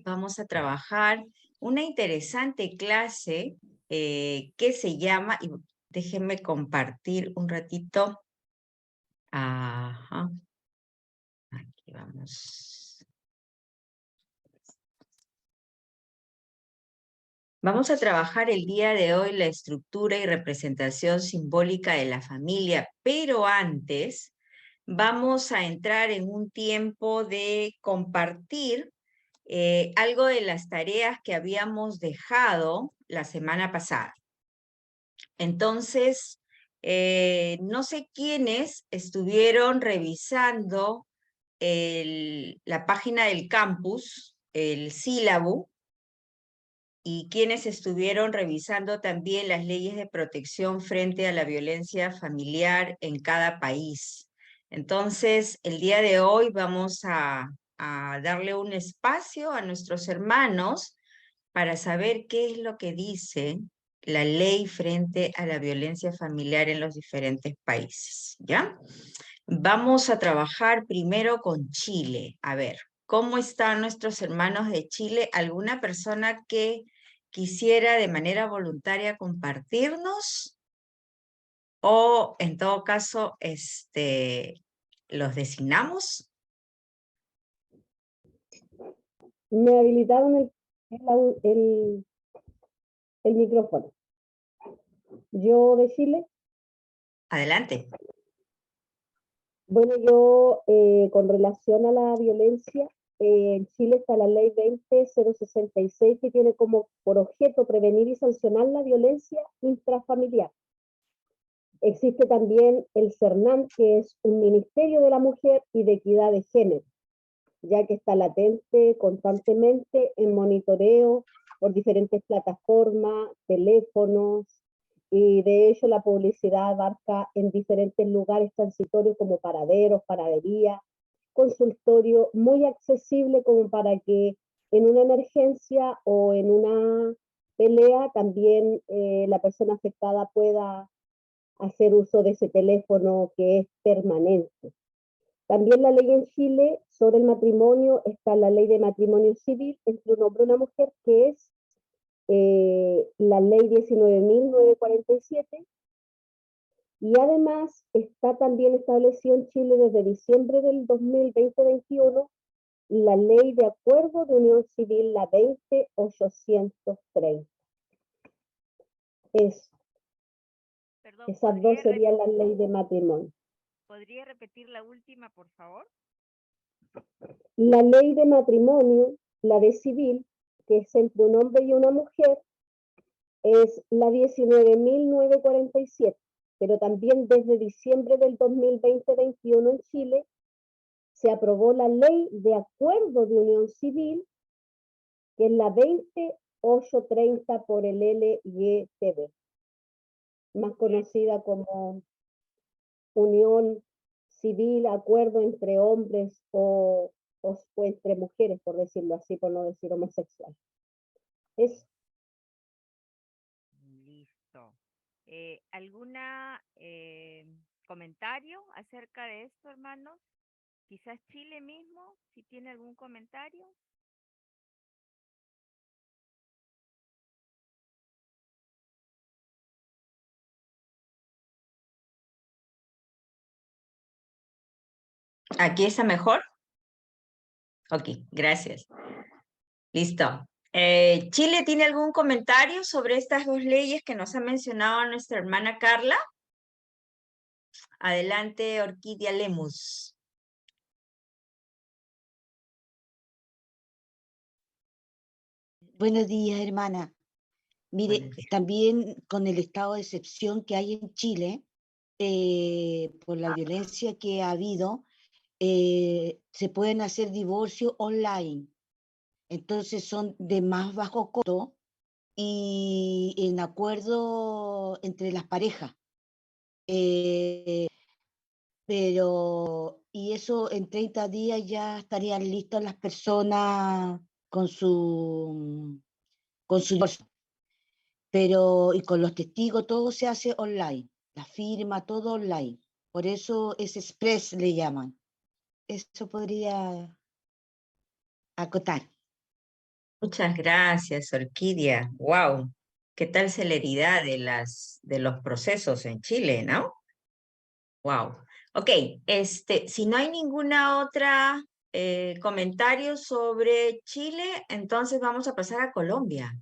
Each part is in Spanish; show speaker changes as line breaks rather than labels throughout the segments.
vamos a trabajar una interesante clase que se llama, y déjenme compartir un ratito. Ajá, aquí vamos. Vamos a trabajar el día de hoy la estructura y representación simbólica de la familia, pero antes vamos a entrar en un tiempo de compartir algo de las tareas que habíamos dejado la semana pasada. Entonces, no sé quiénes estuvieron revisando la página del campus, el sílabo, y quienes estuvieron revisando también las leyes de protección frente a la violencia familiar en cada país. Entonces, el día de hoy vamos a darle un espacio a nuestros hermanos para saber qué es lo que dice la ley frente a la violencia familiar en los diferentes países, ¿ya? Vamos a trabajar primero con Chile. A ver, ¿cómo están nuestros hermanos de Chile? ¿Alguna persona que quisiera de manera voluntaria compartirnos? O en todo caso, los designamos.
Me habilitaron el micrófono. Yo de Chile,
Adelante.
bueno, yo con relación a la violencia, en Chile está la ley 20066 que tiene como por objeto prevenir y sancionar la violencia intrafamiliar. Existe también el CERNAM, que es un Ministerio de la Mujer y de Equidad de Género, ya que está latente constantemente en monitoreo por diferentes plataformas, teléfonos, y de hecho la publicidad abarca en diferentes lugares transitorios como paraderos, panaderías, consultorio, muy accesible como para que en una emergencia o en una pelea también la persona afectada pueda hacer uso de ese teléfono que es permanente. También la ley en Chile sobre el matrimonio, está la ley de matrimonio civil entre un hombre y una mujer, que es la ley 19.947, y además está también establecido en Chile desde diciembre del 2020-21 la ley de acuerdo de unión civil, la 20.830. Es,
Perdón,
esas dos serían las leyes de matrimonio.
¿podría repetir la última, por favor?
La ley de matrimonio, la de civil, que es entre un hombre y una mujer, es la 19.947, pero también desde diciembre del 2020-21 en Chile se aprobó la ley de acuerdo de unión civil, que es la 20.830 por el LYTB, más conocida como unión civil, acuerdo entre hombres o entre mujeres, por decirlo así, por no decir homosexual. Es
Listo. ¿Alguna comentario acerca de esto, hermanos? Quizás Chile mismo, si tiene algún comentario.
¿Aquí está mejor? Ok, gracias. Listo. ¿Chile tiene algún comentario sobre estas dos leyes que nos ha mencionado nuestra hermana Carla? Adelante, Orquídea Lemus.
Buenos días, hermana. Mire,
Buenos días.
también con el estado de excepción que hay en Chile, por la violencia que ha habido, se pueden hacer divorcios online. Entonces son de más bajo costo y en acuerdo entre las parejas. Eh, y eso en 30 días ya estarían listas las personas con su divorcio. Pero y con los testigos todo se hace online, la firma, todo online. Por eso es express le llaman. Eso podría acotar.
Muchas gracias, Orquídea. Wow, qué tal celeridad de los procesos en Chile, ¿no? Wow. Ok, si no hay ninguna otra comentario sobre Chile, entonces vamos a pasar a Colombia.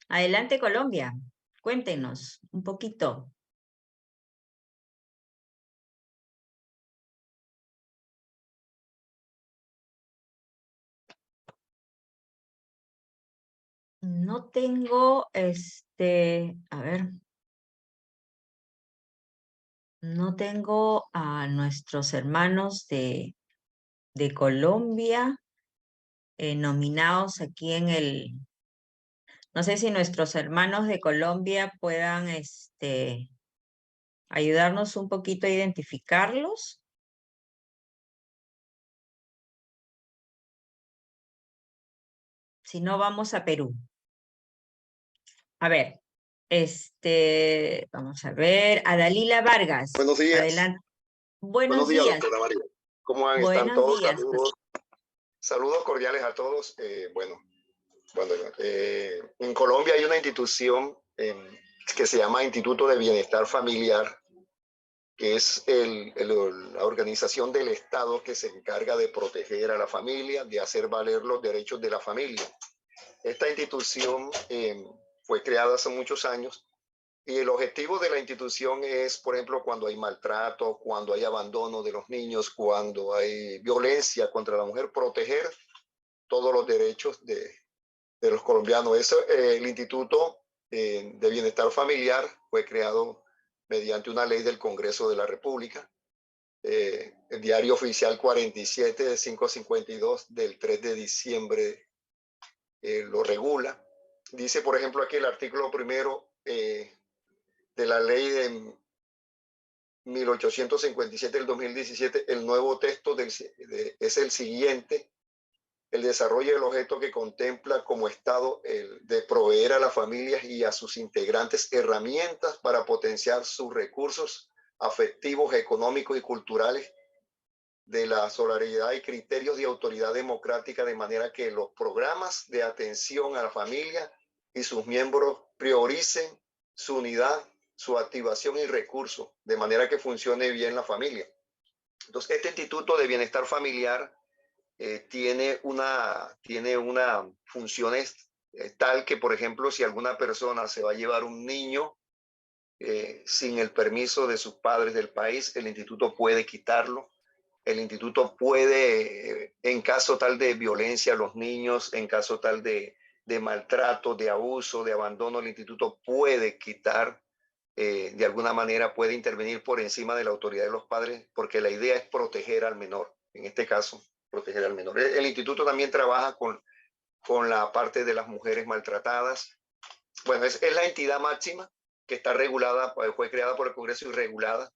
Adelante, Colombia. Cuéntenos un poquito. No tengo, a ver, no tengo a nuestros hermanos de Colombia nominados aquí en el. No sé si nuestros hermanos de Colombia puedan, ayudarnos un poquito a identificarlos. Si no, vamos a Perú. A ver, vamos a ver, a Dalila Vargas.
Buenos días.
Adelante.
Buenos
Buenos
días,
días.
doctora María. ¿Cómo están
Buenos
todos?
días.
Saludos. Saludos cordiales a todos. En Colombia hay una institución que se llama Instituto de Bienestar Familiar, que es la organización del Estado que se encarga de proteger a la familia, de hacer valer los derechos de la familia. Esta institución fue creada hace muchos años y el objetivo de la institución es, por ejemplo, cuando hay maltrato, cuando hay abandono de los niños, cuando hay violencia contra la mujer, proteger todos los derechos de los colombianos. El Instituto de Bienestar Familiar fue creado mediante una ley del Congreso de la República. El Diario Oficial 47 de 552 del 3 de diciembre lo regula. Dice, por ejemplo, aquí el artículo primero de la ley de 1857 del 2017, el nuevo texto es el siguiente: el desarrollo del objeto que contempla como Estado el de proveer a las familias y a sus integrantes herramientas para potenciar sus recursos afectivos, económicos y culturales, de la solidaridad y criterios de autoridad democrática, de manera que los programas de atención a la familia y sus miembros prioricen su unidad, su activación y recursos, de manera que funcione bien la familia. Entonces, este Instituto de Bienestar Familiar tiene una funciones tal que, por ejemplo, si alguna persona se va a llevar un niño sin el permiso de sus padres del país, el instituto puede quitarlo. El instituto puede, en caso tal de violencia a los niños, en caso tal de maltrato, de abuso, de abandono, el instituto puede quitar, de alguna manera puede intervenir por encima de la autoridad de los padres, porque la idea es proteger al menor, en este caso, proteger al menor. El instituto también trabaja con la parte de las mujeres maltratadas. Bueno, es la entidad máxima que está regulada, fue creada por el Congreso y regulada,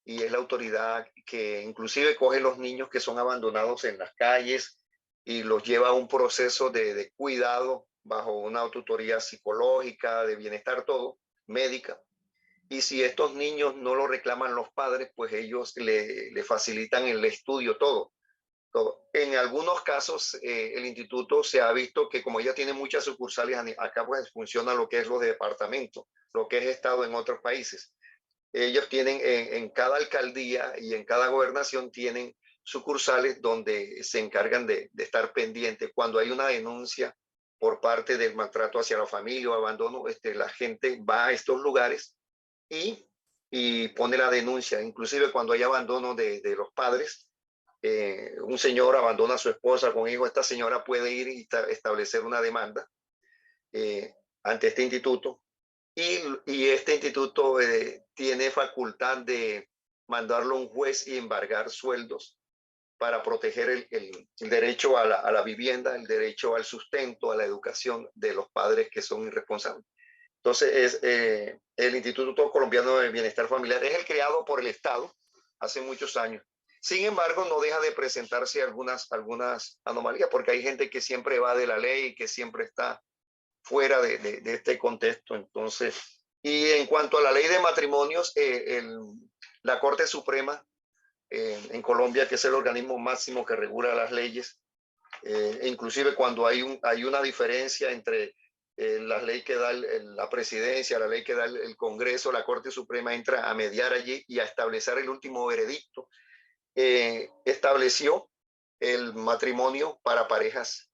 y es la autoridad que inclusive coge los niños que son abandonados en las calles y los lleva a un proceso de cuidado bajo una tutoría psicológica, de bienestar, todo, médica. Y si estos niños no lo reclaman los padres, pues ellos le facilitan el estudio, todo. En algunos casos, el instituto se ha visto que como ya tiene muchas sucursales, acá pues funciona lo que es los departamentos, lo que es estado en otros países. Ellos tienen en cada alcaldía y en cada gobernación tienen sucursales donde se encargan de estar pendientes. Cuando hay una denuncia por parte del maltrato hacia la familia o abandono, la gente va a estos lugares y pone la denuncia. Inclusive cuando hay abandono de los padres, un señor abandona a su esposa con hijo, esta señora puede ir y establecer una demanda ante este instituto. Y este instituto tiene facultad de mandarlo a un juez y embargar sueldos para proteger el derecho a la vivienda, el derecho al sustento, a la educación de los padres que son irresponsables. Entonces, el Instituto Colombiano de Bienestar Familiar es el creado por el Estado hace muchos años. Sin embargo, no deja de presentarse algunas anomalías, porque hay gente que siempre va de la ley, que siempre está fuera de este contexto. Entonces, y en cuanto a la ley de matrimonios, la Corte Suprema en Colombia, que es el organismo máximo que regula las leyes, Inclusive cuando hay una diferencia entre la ley que da la presidencia, la ley que da el Congreso, la Corte Suprema entra a mediar allí y a establecer el último veredicto. Estableció el matrimonio para parejas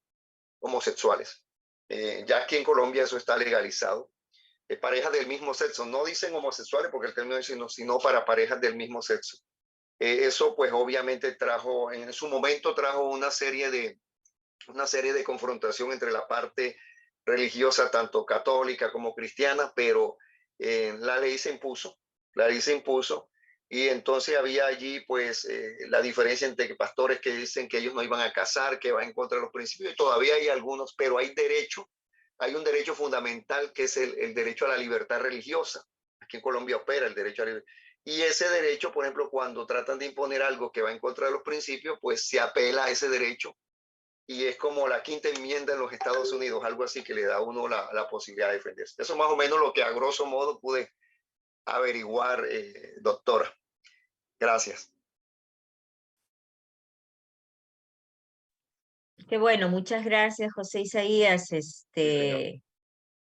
homosexuales. Ya aquí en Colombia eso está legalizado. Parejas del mismo sexo, no dicen homosexuales porque el término dice no, sino para parejas del mismo sexo. Eso pues obviamente en su momento trajo una serie de confrontación entre la parte religiosa, tanto católica como cristiana, pero la ley se impuso, y entonces había allí pues la diferencia entre pastores que dicen que ellos no iban a casar, que va en contra de los principios, y todavía hay algunos, pero hay un derecho fundamental que es el derecho a la libertad religiosa. Aquí en Colombia opera el derecho a la libertad. Y ese derecho, por ejemplo, cuando tratan de imponer algo que va en contra de los principios, pues se apela a ese derecho, y es como la quinta enmienda en los Estados Unidos, algo así que le da a uno la posibilidad de defenderse. Eso es más o menos lo que a grosso modo pude averiguar, doctora. Gracias.
Qué bueno, muchas gracias, José Isaías.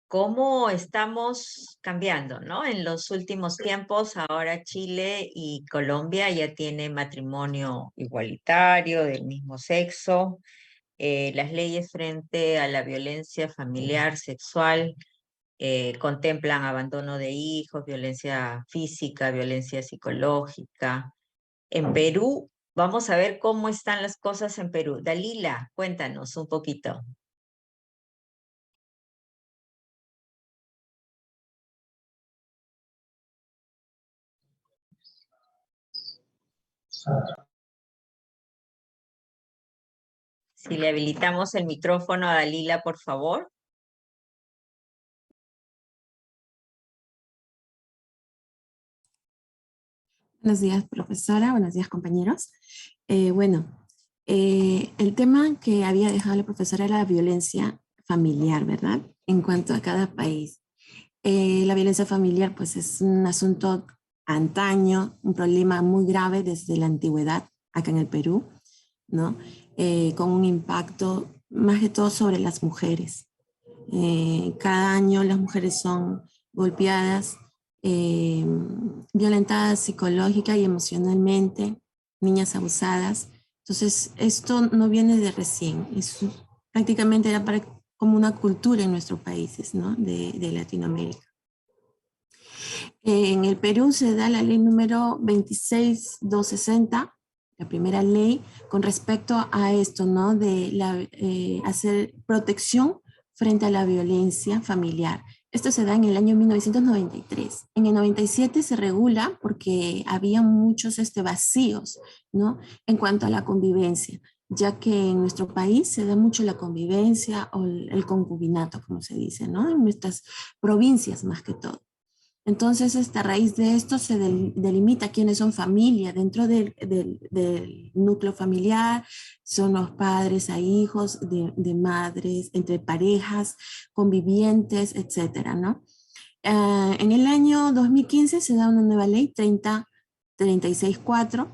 Cómo estamos cambiando, ¿no? En los últimos tiempos, ahora Chile y Colombia ya tienen matrimonio igualitario del mismo sexo. Las leyes frente a la violencia familiar, sexual, contemplan abandono de hijos, violencia física, violencia psicológica. En Perú, vamos a ver cómo están las cosas en Perú. Dalila, cuéntanos un poquito. Si le habilitamos el micrófono a Dalila, por favor.
Buenos días, profesora. Buenos días, compañeros. El tema que había dejado la profesora era la violencia familiar, ¿verdad? En cuanto a cada país. La violencia familiar, pues, es un asunto antaño, un problema muy grave desde la antigüedad, acá en el Perú, ¿no? Con un impacto más que todo sobre las mujeres. Cada año las mujeres son golpeadas, violentadas psicológica y emocionalmente, niñas abusadas. Entonces, esto no viene de recién, prácticamente era como una cultura en nuestros países, ¿no? de Latinoamérica. En el Perú se da la ley número 26260, la primera ley, con respecto a esto, ¿no? De hacer protección frente a la violencia familiar. Esto se da en el año 1993. En el 97 se regula porque había muchos vacíos, ¿no? En cuanto a la convivencia, ya que en nuestro país se da mucho la convivencia o el concubinato, como se dice, ¿no? En nuestras provincias más que todo. Entonces, a raíz de esto se delimita quiénes son familia dentro del núcleo familiar, son los padres a hijos, de madres, entre parejas, convivientes, etcétera, ¿no? En el año 2015 se da una nueva ley, 364,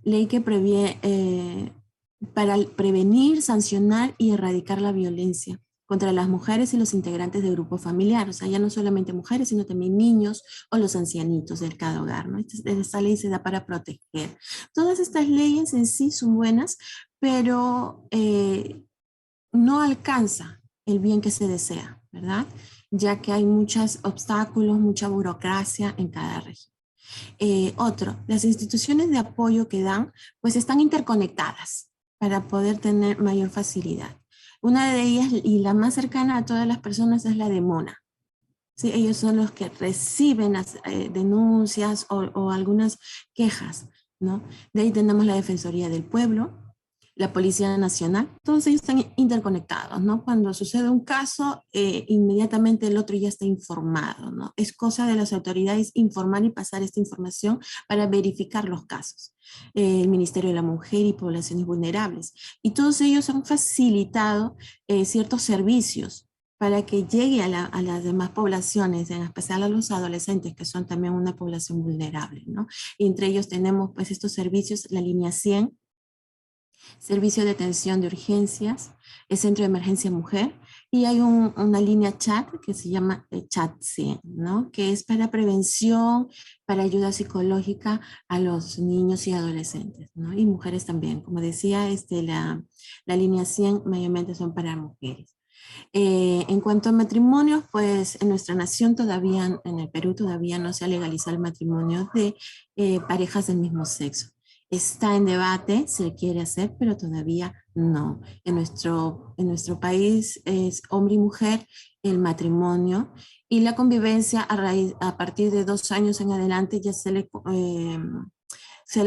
ley que previene para prevenir, sancionar y erradicar la violencia contra las mujeres y los integrantes del grupo familiar, o sea, ya no solamente mujeres, sino también niños o los ancianitos de cada hogar, ¿no? Esta ley se da para proteger. Todas estas leyes en sí son buenas, pero no alcanza el bien que se desea, ¿verdad? Ya que hay muchos obstáculos, mucha burocracia en cada región. Las instituciones de apoyo que dan, pues están interconectadas para poder tener mayor facilidad. Una de ellas, y la más cercana a todas las personas, es la de MONA. ¿Sí? Ellos son los que reciben las denuncias o algunas quejas, ¿no? De ahí tenemos la Defensoría del Pueblo, la Policía Nacional, todos ellos están interconectados, ¿no? Cuando sucede un caso, inmediatamente el otro ya está informado, ¿no? Es cosa de las autoridades informar y pasar esta información para verificar los casos. El Ministerio de la Mujer y Poblaciones Vulnerables. Y todos ellos han facilitado ciertos servicios para que llegue a las demás poblaciones, en especial a los adolescentes, que son también una población vulnerable, ¿no? Y entre ellos tenemos pues estos servicios, la línea 100, Servicio de atención de urgencias, el Centro de Emergencia Mujer, y hay una línea chat que se llama Chat 100, ¿no? Que es para prevención, para ayuda psicológica a los niños y adolescentes, ¿no? Y mujeres también. Como decía, la línea 100 mayormente son para mujeres. En cuanto a matrimonios, pues en nuestra nación todavía, en el Perú todavía no se ha legalizado el matrimonio de parejas del mismo sexo. Está en debate, se quiere hacer, pero todavía no. En nuestro país es hombre y mujer el matrimonio, y la convivencia a partir de 2 años en adelante ya se le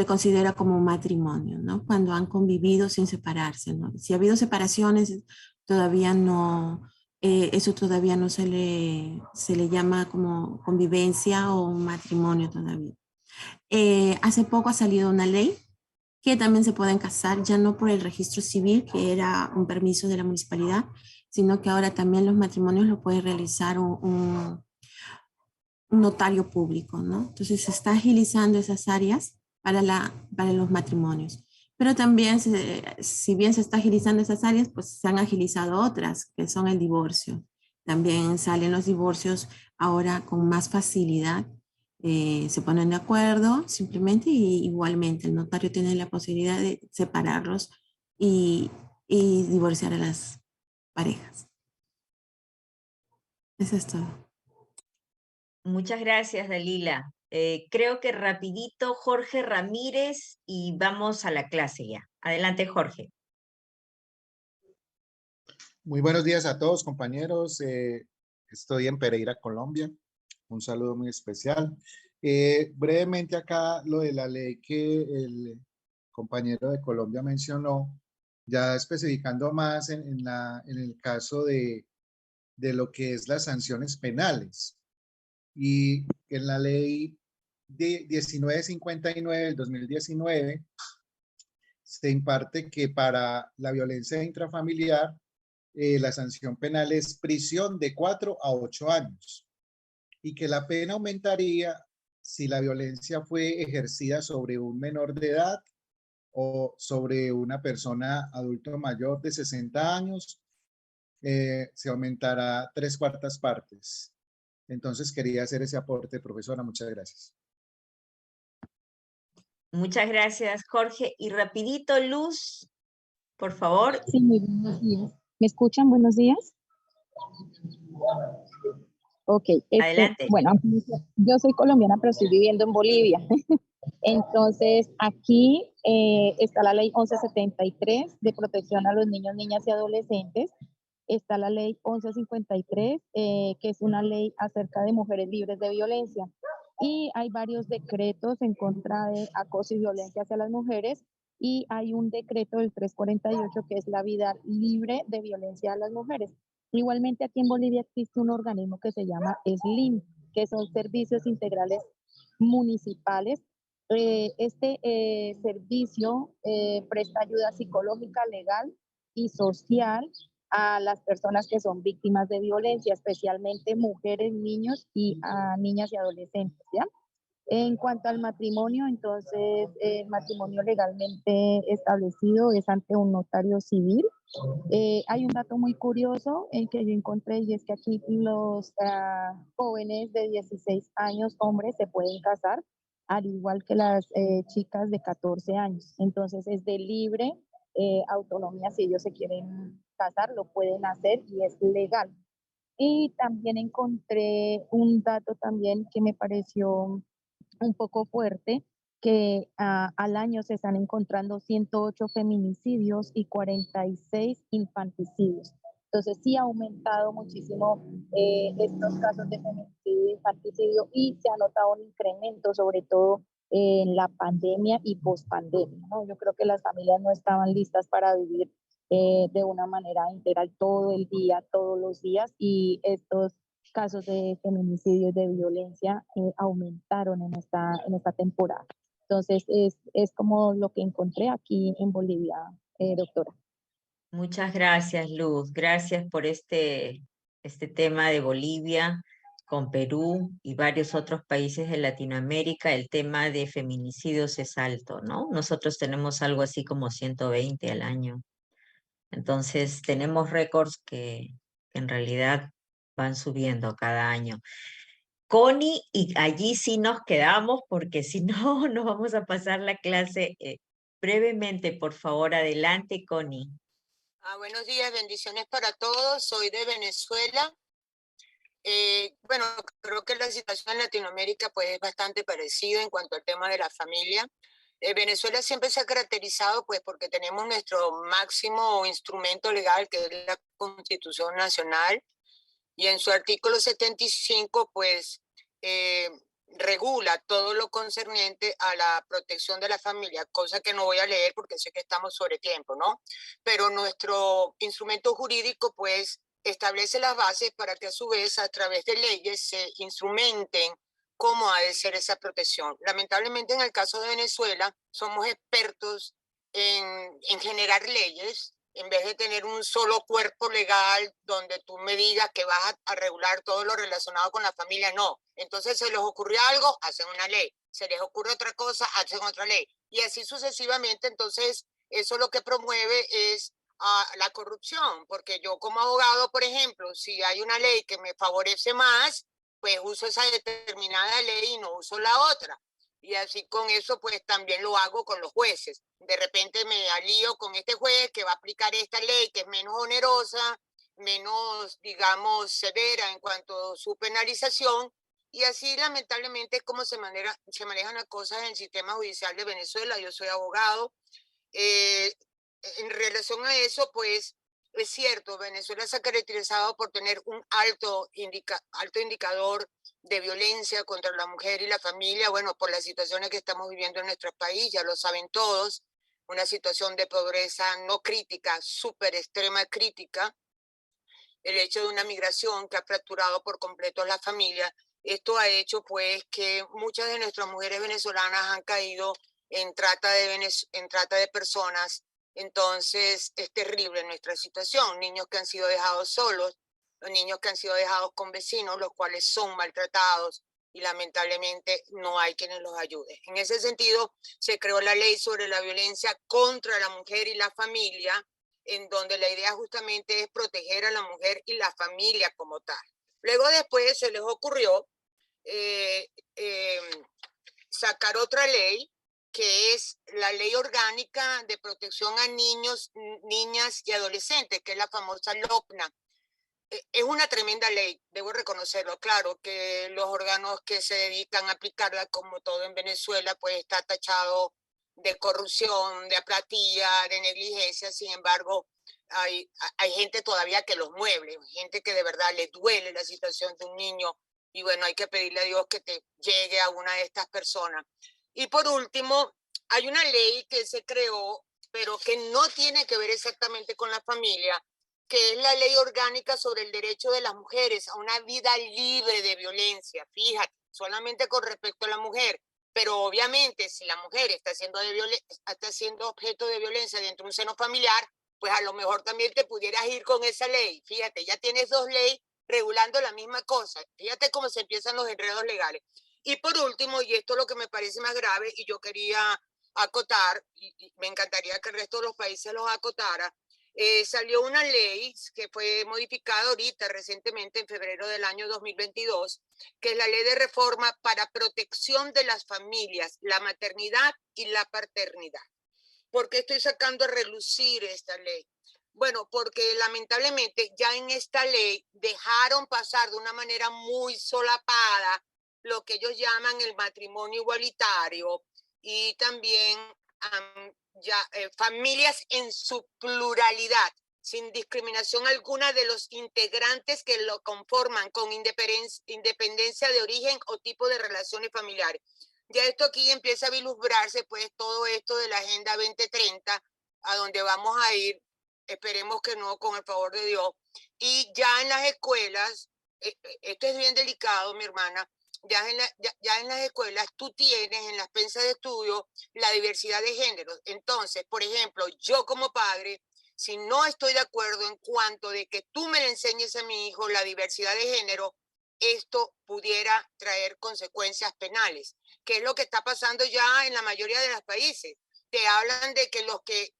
considera como un matrimonio, ¿no? Cuando han convivido sin separarse, ¿no? Si ha habido separaciones, todavía no, eso todavía no se le llama como convivencia o un matrimonio todavía. Hace poco ha salido una ley que también se pueden casar, ya no por el registro civil, que era un permiso de la municipalidad, sino que ahora también los matrimonios lo puede realizar un notario público, ¿no? Entonces se está agilizando esas áreas para los matrimonios. Pero también, si bien se está agilizando esas áreas, pues se han agilizado otras, que son el divorcio. También salen los divorcios ahora con más facilidad. Se ponen de acuerdo simplemente, y igualmente el notario tiene la posibilidad de separarlos y divorciar a las parejas. Eso es todo.
Muchas gracias, Dalila. Creo que rapidito Jorge Ramírez y vamos a la clase ya. Adelante, Jorge.
Muy buenos días a todos, compañeros. Estoy en Pereira, Colombia. Un saludo muy especial. Brevemente acá lo de la ley que el compañero de Colombia mencionó, ya especificando más en el caso de lo que es las sanciones penales. Y en la ley de 1959 del 2019 se imparte que para la violencia intrafamiliar la sanción penal es prisión de 4 a 8 años y que la pena aumentaría si la violencia fue ejercida sobre un menor de edad o sobre una persona adulto mayor de 60 años, se aumentará 3/4 partes. Entonces quería hacer ese aporte, profesora. Muchas gracias.
Muchas gracias, Jorge. Y rapidito, Luz, por favor.
Sí, muy buenos días. ¿Me escuchan? Buenos días. Ok.
Adelante.
Bueno, yo soy colombiana, pero estoy viviendo en Bolivia. Entonces, aquí está la ley 1173 de protección a los niños, niñas y adolescentes. Está la ley 1153, que es una ley acerca de mujeres libres de violencia. Y hay varios decretos en contra de acoso y violencia hacia las mujeres. Y hay un decreto del 348 que es la vida libre de violencia a las mujeres. Igualmente aquí en Bolivia existe un organismo que se llama SLIM, que son servicios integrales municipales. Este servicio presta ayuda psicológica, legal y social a las personas que son víctimas de violencia, especialmente mujeres, niños y a niñas y adolescentes, ¿ya? En cuanto al matrimonio, entonces el matrimonio legalmente establecido es ante un notario civil. Hay un dato muy curioso que yo encontré, y es que aquí los jóvenes de 16 años, hombres, se pueden casar, al igual que las chicas de 14 años. Entonces es de libre autonomía, si ellos se quieren casar, lo pueden hacer y es legal. Y también encontré un dato también que me pareció un poco fuerte, que al año se están encontrando 108 feminicidios y 46 infanticidios. Entonces sí ha aumentado muchísimo estos casos de feminicidio y infanticidio, y se ha notado un incremento sobre todo en la pandemia y pospandemia, ¿no? Yo creo que las familias no estaban listas para vivir de una manera integral todo el día, todos los días, y estos casos de feminicidio y de violencia aumentaron en esta temporada. Entonces, es como lo que encontré aquí en Bolivia, doctora.
Muchas gracias, Luz. Gracias por este tema de Bolivia. con Perú y varios otros países de Latinoamérica, el tema de feminicidios es alto, ¿no? Nosotros tenemos algo así como 120 al año. Entonces, tenemos récords que en realidad van subiendo cada año. Connie, y allí sí nos quedamos porque si no, no vamos a pasar la clase brevemente, por favor, adelante, Connie.
Buenos días, bendiciones para todos. Soy de Venezuela. Bueno, creo que la situación en Latinoamérica pues, es bastante parecida en cuanto al tema de la familia. Venezuela siempre se ha caracterizado pues, porque tenemos nuestro máximo instrumento legal, que es la Constitución Nacional, y en su artículo 75 pues, regula todo lo concerniente a la protección de la familia, cosa que no voy a leer porque sé que estamos sobre tiempo, ¿no? Pero nuestro instrumento jurídico pues establece las bases para que a su vez a través de leyes se instrumenten cómo ha de ser esa protección. Lamentablemente en el caso de Venezuela somos expertos en generar leyes, en vez de tener un solo cuerpo legal donde tú me digas que vas a regular todo lo relacionado con la familia, no. Entonces se les ocurrió algo, hacen una ley. Se les ocurre otra cosa, hacen otra ley. Y así sucesivamente, entonces eso lo que promueve es la corrupción, porque yo como abogado, por ejemplo, si hay una ley que me favorece más, pues uso esa determinada ley y no uso la otra. Y así con eso, pues también lo hago con los jueces. De repente me alío con este juez que va a aplicar esta ley que es menos onerosa, menos, digamos, severa en cuanto a su penalización. Y así, lamentablemente, es como se manejan las cosas en el sistema judicial de Venezuela. Yo soy abogado. En relación a eso, pues, es cierto, Venezuela se ha caracterizado por tener un alto indicador de violencia contra la mujer y la familia, bueno, por las situaciones que estamos viviendo en nuestro país, ya lo saben todos, una situación de pobreza no crítica, súper extrema crítica, el hecho de una migración que ha fracturado por completo la familia. Esto ha hecho pues que muchas de nuestras mujeres venezolanas han caído en trata de personas. Entonces es terrible nuestra situación. Niños que han sido dejados solos, niños que han sido dejados con vecinos, los cuales son maltratados y lamentablemente no hay quienes los ayude. En ese sentido, se creó la ley sobre la violencia contra la mujer y la familia, en donde la idea justamente es proteger a la mujer y la familia como tal. Luego después se les ocurrió sacar otra ley, que es la Ley Orgánica de Protección a Niños, Niñas y Adolescentes, que es la famosa LOPNA. Es una tremenda ley, debo reconocerlo. Claro que los órganos que se dedican a aplicarla, como todo en Venezuela, pues está tachado de corrupción, de apatía, de negligencia. Sin embargo, hay gente todavía que los mueve, gente que de verdad le duele la situación de un niño. Y bueno, hay que pedirle a Dios que te llegue a una de estas personas. Y por último, hay una ley que se creó, pero que no tiene que ver exactamente con la familia, que es la Ley Orgánica sobre el Derecho de las Mujeres a una vida libre de violencia. Fíjate, solamente con respecto a la mujer. Pero obviamente, si la mujer está siendo objeto de violencia dentro de un seno familiar, pues a lo mejor también te pudieras ir con esa ley. Fíjate, ya tienes dos leyes regulando la misma cosa. Fíjate cómo se empiezan los enredos legales. Y por último, y esto es lo que me parece más grave, y yo quería acotar, y me encantaría que el resto de los países los acotara, salió una ley que fue modificada ahorita recientemente en febrero del año 2022, que es la ley de reforma para protección de las familias, la maternidad y la paternidad. ¿Por qué estoy sacando a relucir esta ley? Bueno, porque lamentablemente ya en esta ley dejaron pasar de una manera muy solapada lo que ellos llaman el matrimonio igualitario y también familias en su pluralidad, sin discriminación alguna de los integrantes que lo conforman, con independencia de origen o tipo de relaciones familiares. Ya esto aquí empieza a vislumbrarse, pues, todo esto de la Agenda 2030, a donde vamos a ir, esperemos que no, con el favor de Dios. Y ya en las escuelas, esto es bien delicado, mi hermana, ya en las escuelas tú tienes en las pensas de estudio la diversidad de géneros. Entonces, por ejemplo, yo como padre, si no estoy de acuerdo en cuanto de que tú me le enseñes a mi hijo la diversidad de género, esto pudiera traer consecuencias penales, que es lo que está pasando ya en la mayoría de los países. Te hablan de que los que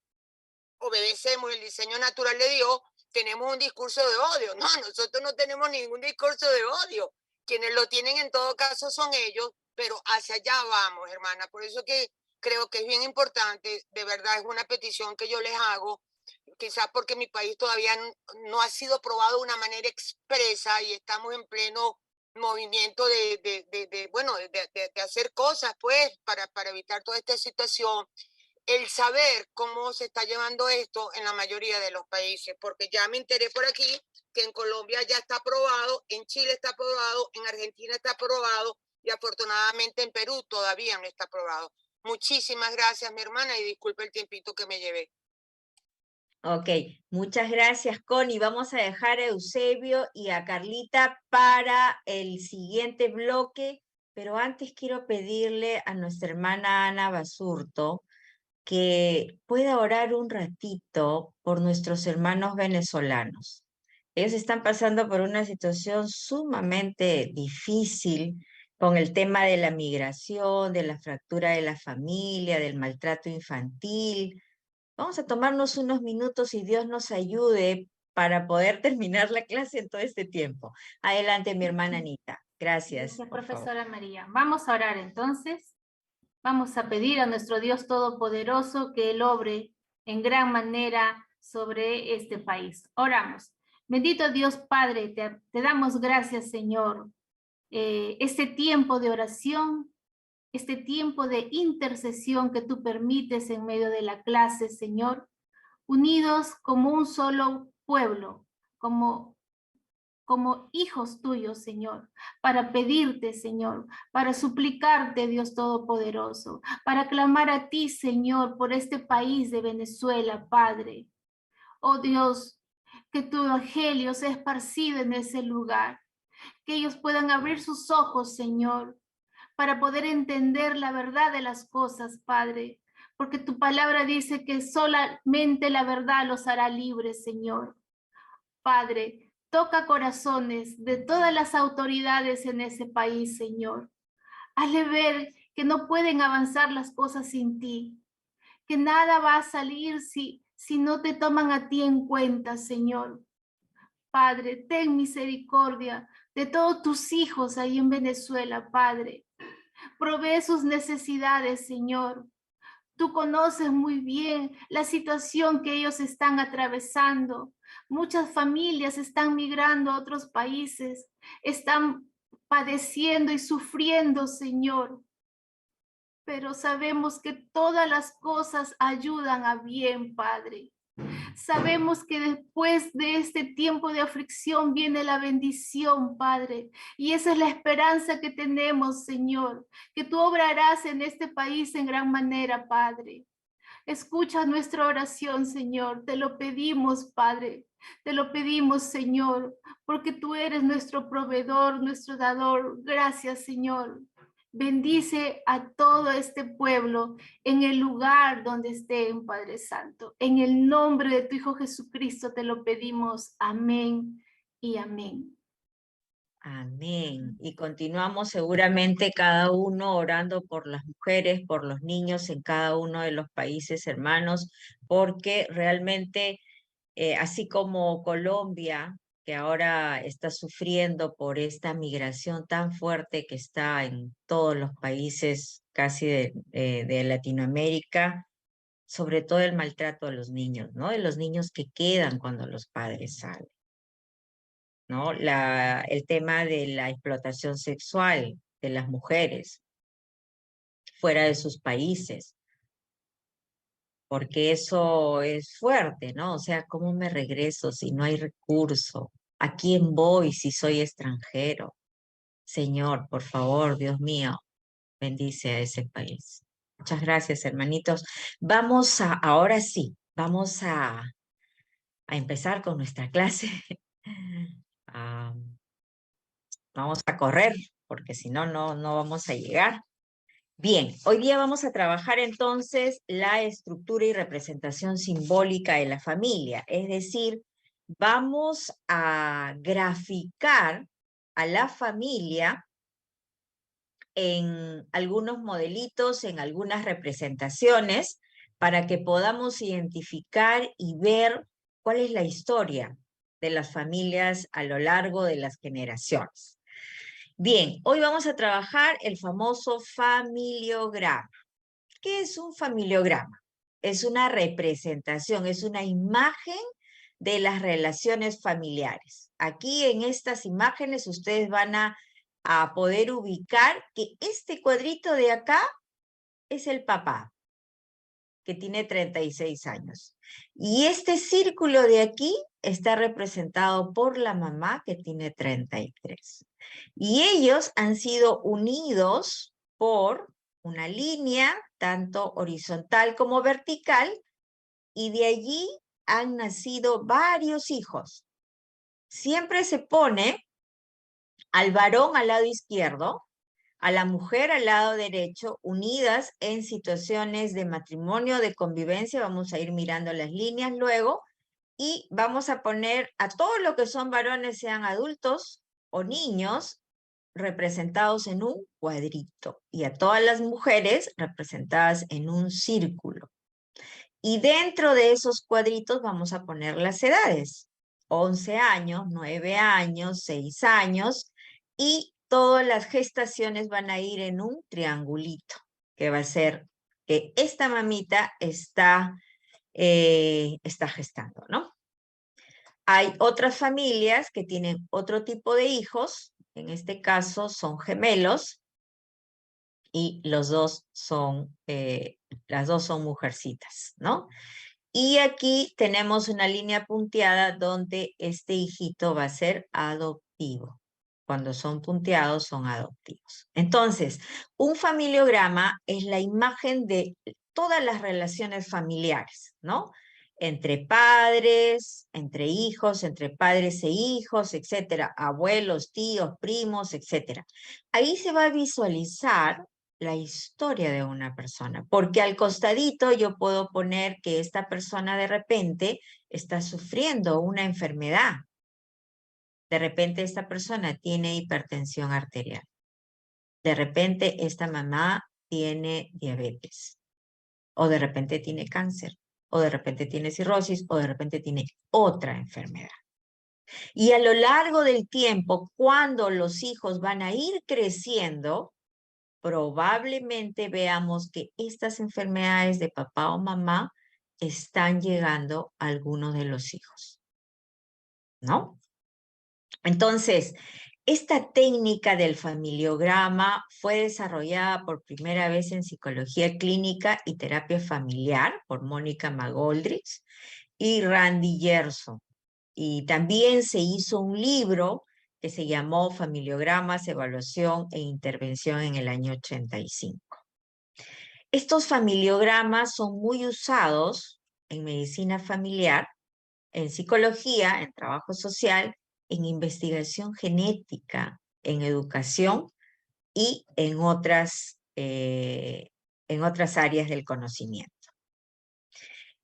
obedecemos el diseño natural de Dios tenemos un discurso de odio. No, nosotros no tenemos ningún discurso de odio. Quienes lo tienen en todo caso son ellos, pero hacia allá vamos, hermana. Por eso que creo que es bien importante, de verdad es una petición que yo les hago, quizás porque mi país todavía no ha sido probado de una manera expresa y estamos en pleno movimiento de hacer cosas, pues, para evitar toda esta situación. El saber cómo se está llevando esto en la mayoría de los países, porque ya me enteré por aquí que en Colombia ya está aprobado, en Chile está aprobado, en Argentina está aprobado y afortunadamente en Perú todavía no está aprobado. Muchísimas gracias, mi hermana, y disculpe el tiempito que me llevé.
Ok, muchas gracias, Connie. Vamos a dejar a Eusebio y a Carlita para el siguiente bloque, pero antes quiero pedirle a nuestra hermana Ana Basurto que pueda orar un ratito por nuestros hermanos venezolanos. Ellos están pasando por una situación sumamente difícil con el tema de la migración, de la fractura de la familia, del maltrato infantil. Vamos a tomarnos unos minutos y Dios nos ayude para poder terminar la clase en todo este tiempo. Adelante, mi hermana Anita. Gracias.
Gracias, profesora María. Vamos a orar entonces. Vamos a pedir a nuestro Dios Todopoderoso que Él obre en gran manera sobre este país. Oramos. Bendito Dios Padre, te damos gracias, Señor. Este tiempo de oración, este tiempo de intercesión que tú permites en medio de la clase, Señor, unidos como un solo pueblo, como hijos tuyos, Señor, para pedirte, Señor, para suplicarte, Dios Todopoderoso, para clamar a ti, Señor, por este país de Venezuela, Padre. Oh Dios, que tu evangelio sea esparcido en ese lugar, que ellos puedan abrir sus ojos, Señor, para poder entender la verdad de las cosas, Padre, porque tu palabra dice que solamente la verdad los hará libres, Señor. Padre, toca corazones de todas las autoridades en ese país, Señor. Hazle ver que no pueden avanzar las cosas sin ti, que nada va a salir si no te toman a ti en cuenta, Señor. Padre, ten misericordia de todos tus hijos ahí en Venezuela, Padre. Provee sus necesidades, Señor. Tú conoces muy bien la situación que ellos están atravesando. Muchas familias están migrando a otros países, están padeciendo y sufriendo, Señor. Pero sabemos que todas las cosas ayudan a bien, Padre. Sabemos que después de este tiempo de aflicción viene la bendición, Padre. Y esa es la esperanza que tenemos, Señor, que tú obrarás en este país en gran manera, Padre. Escucha nuestra oración, Señor. Te lo pedimos, Padre. Te lo pedimos, Señor, porque tú eres nuestro proveedor, nuestro dador. Gracias, Señor. Bendice a todo este pueblo en el lugar donde estén, Padre Santo. En el nombre de tu Hijo Jesucristo te lo pedimos. Amén y amén.
Amén. Y continuamos seguramente cada uno orando por las mujeres, por los niños en cada uno de los países hermanos, porque realmente, así como Colombia, que ahora está sufriendo por esta migración tan fuerte que está en todos los países casi de Latinoamérica, sobre todo el maltrato a los niños, ¿no? De los niños que quedan cuando los padres salen, ¿no? El tema de la explotación sexual de las mujeres fuera de sus países, porque eso es fuerte, ¿no? O sea, ¿cómo me regreso si no hay recurso? ¿A quién voy si soy extranjero? Señor, por favor, Dios mío, bendice a ese país. Muchas gracias, hermanitos. Ahora sí, vamos a empezar con nuestra clase. Vamos a correr, porque si no, no vamos a llegar. Bien, hoy día vamos a trabajar entonces la estructura y representación simbólica de la familia, es decir, vamos a graficar a la familia en algunos modelitos, en algunas representaciones, para que podamos identificar y ver cuál es la historia de las familias a lo largo de las generaciones. Bien, hoy vamos a trabajar el famoso familiograma. ¿Qué es un familiograma? Es una representación, es una imagen de las relaciones familiares. Aquí en estas imágenes ustedes van a poder ubicar que este cuadrito de acá es el papá, que tiene 36 años. Y este círculo de aquí está representado por la mamá, que tiene 33. Y ellos han sido unidos por una línea, tanto horizontal como vertical, y de allí han nacido varios hijos. Siempre se pone al varón al lado izquierdo, a la mujer al lado derecho, unidas en situaciones de matrimonio, de convivencia. Vamos a ir mirando las líneas luego, y vamos a poner a todos los que son varones, sean adultos o niños, representados en un cuadrito, y a todas las mujeres representadas en un círculo. Y dentro de esos cuadritos vamos a poner las edades: 11 años, 9 años, 6 años, y todas las gestaciones van a ir en un triangulito, que va a ser que esta mamita está gestando, ¿no? Hay otras familias que tienen otro tipo de hijos, en este caso son gemelos, y las dos son mujercitas, ¿no? Y aquí tenemos una línea punteada donde este hijito va a ser adoptivo. Cuando son punteados, son adoptivos. Entonces, un familiograma es la imagen de todas las relaciones familiares, ¿no? Entre padres, entre hijos, entre padres e hijos, etcétera, abuelos, tíos, primos, etcétera. Ahí se va a visualizar la historia de una persona, porque al costadito yo puedo poner que esta persona de repente está sufriendo una enfermedad. De repente esta persona tiene hipertensión arterial. De repente esta mamá tiene diabetes. O de repente tiene cáncer. O de repente tiene cirrosis. O de repente tiene otra enfermedad. Y a lo largo del tiempo, cuando los hijos van a ir creciendo, probablemente veamos que estas enfermedades de papá o mamá están llegando a algunos de los hijos, ¿no? Entonces, esta técnica del familiograma fue desarrollada por primera vez en psicología clínica y terapia familiar por Mónica McGoldrick y Randy Gerson. Y también se hizo un libro que se llamó Familiogramas, Evaluación e Intervención en el año 85. Estos familiogramas son muy usados en medicina familiar, en psicología, en trabajo social, en investigación genética, en educación y en otras áreas del conocimiento.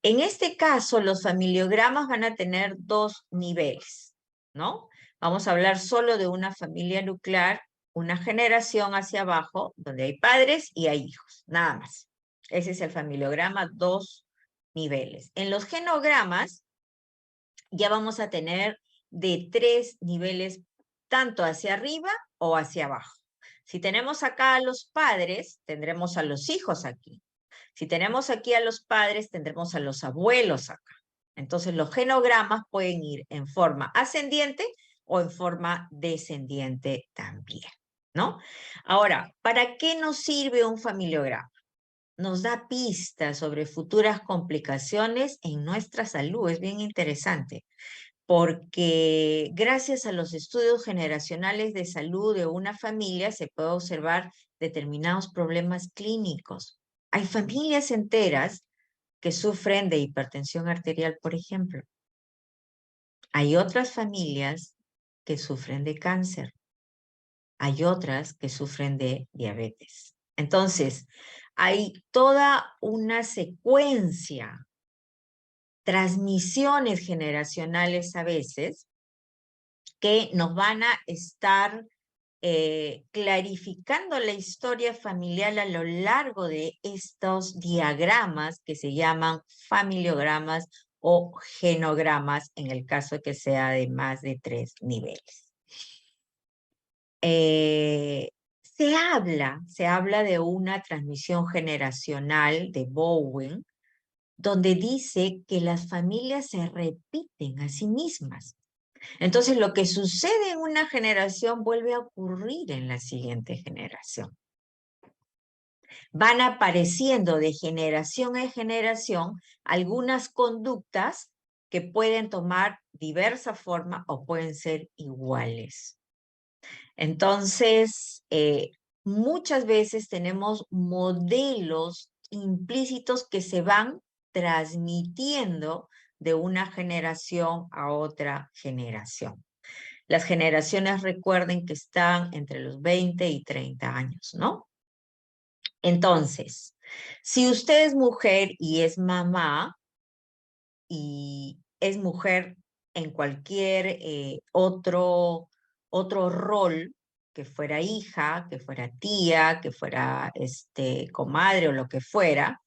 En este caso, los familiogramas van a tener dos niveles, ¿no? Vamos a hablar solo de una familia nuclear, una generación hacia abajo, donde hay padres y hay hijos, nada más. Ese es el familiograma, dos niveles. En los genogramas ya vamos a tener de 3 niveles, tanto hacia arriba o hacia abajo. Si tenemos acá a los padres, tendremos a los hijos aquí. Si tenemos aquí a los padres, tendremos a los abuelos acá. Entonces los genogramas pueden ir en forma ascendiente o en forma descendiente también, ¿no? Ahora, ¿para qué nos sirve un familiograma? Nos da pistas sobre futuras complicaciones en nuestra salud. Es bien interesante, porque gracias a los estudios generacionales de salud de una familia se puede observar determinados problemas clínicos. Hay familias enteras que sufren de hipertensión arterial, por ejemplo. Hay otras familias que sufren de cáncer. Hay otras que sufren de diabetes. Entonces, hay toda una secuencia, transmisiones generacionales a veces, que nos van a estar clarificando la historia familiar a lo largo de estos diagramas que se llaman familiogramas o genogramas, en el caso que sea de más de 3 niveles. Se habla de una transmisión generacional de Bowen, donde dice que las familias se repiten a sí mismas. Entonces, lo que sucede en una generación vuelve a ocurrir en la siguiente generación. Van apareciendo de generación en generación algunas conductas que pueden tomar diversa forma o pueden ser iguales. Entonces, muchas veces tenemos modelos implícitos que se van transmitiendo de una generación a otra generación. Las generaciones, recuerden que están entre los 20 y 30 años, ¿no? Entonces, si usted es mujer y es mamá, y es mujer en cualquier otro rol, que fuera hija, que fuera tía, que fuera comadre o lo que fuera,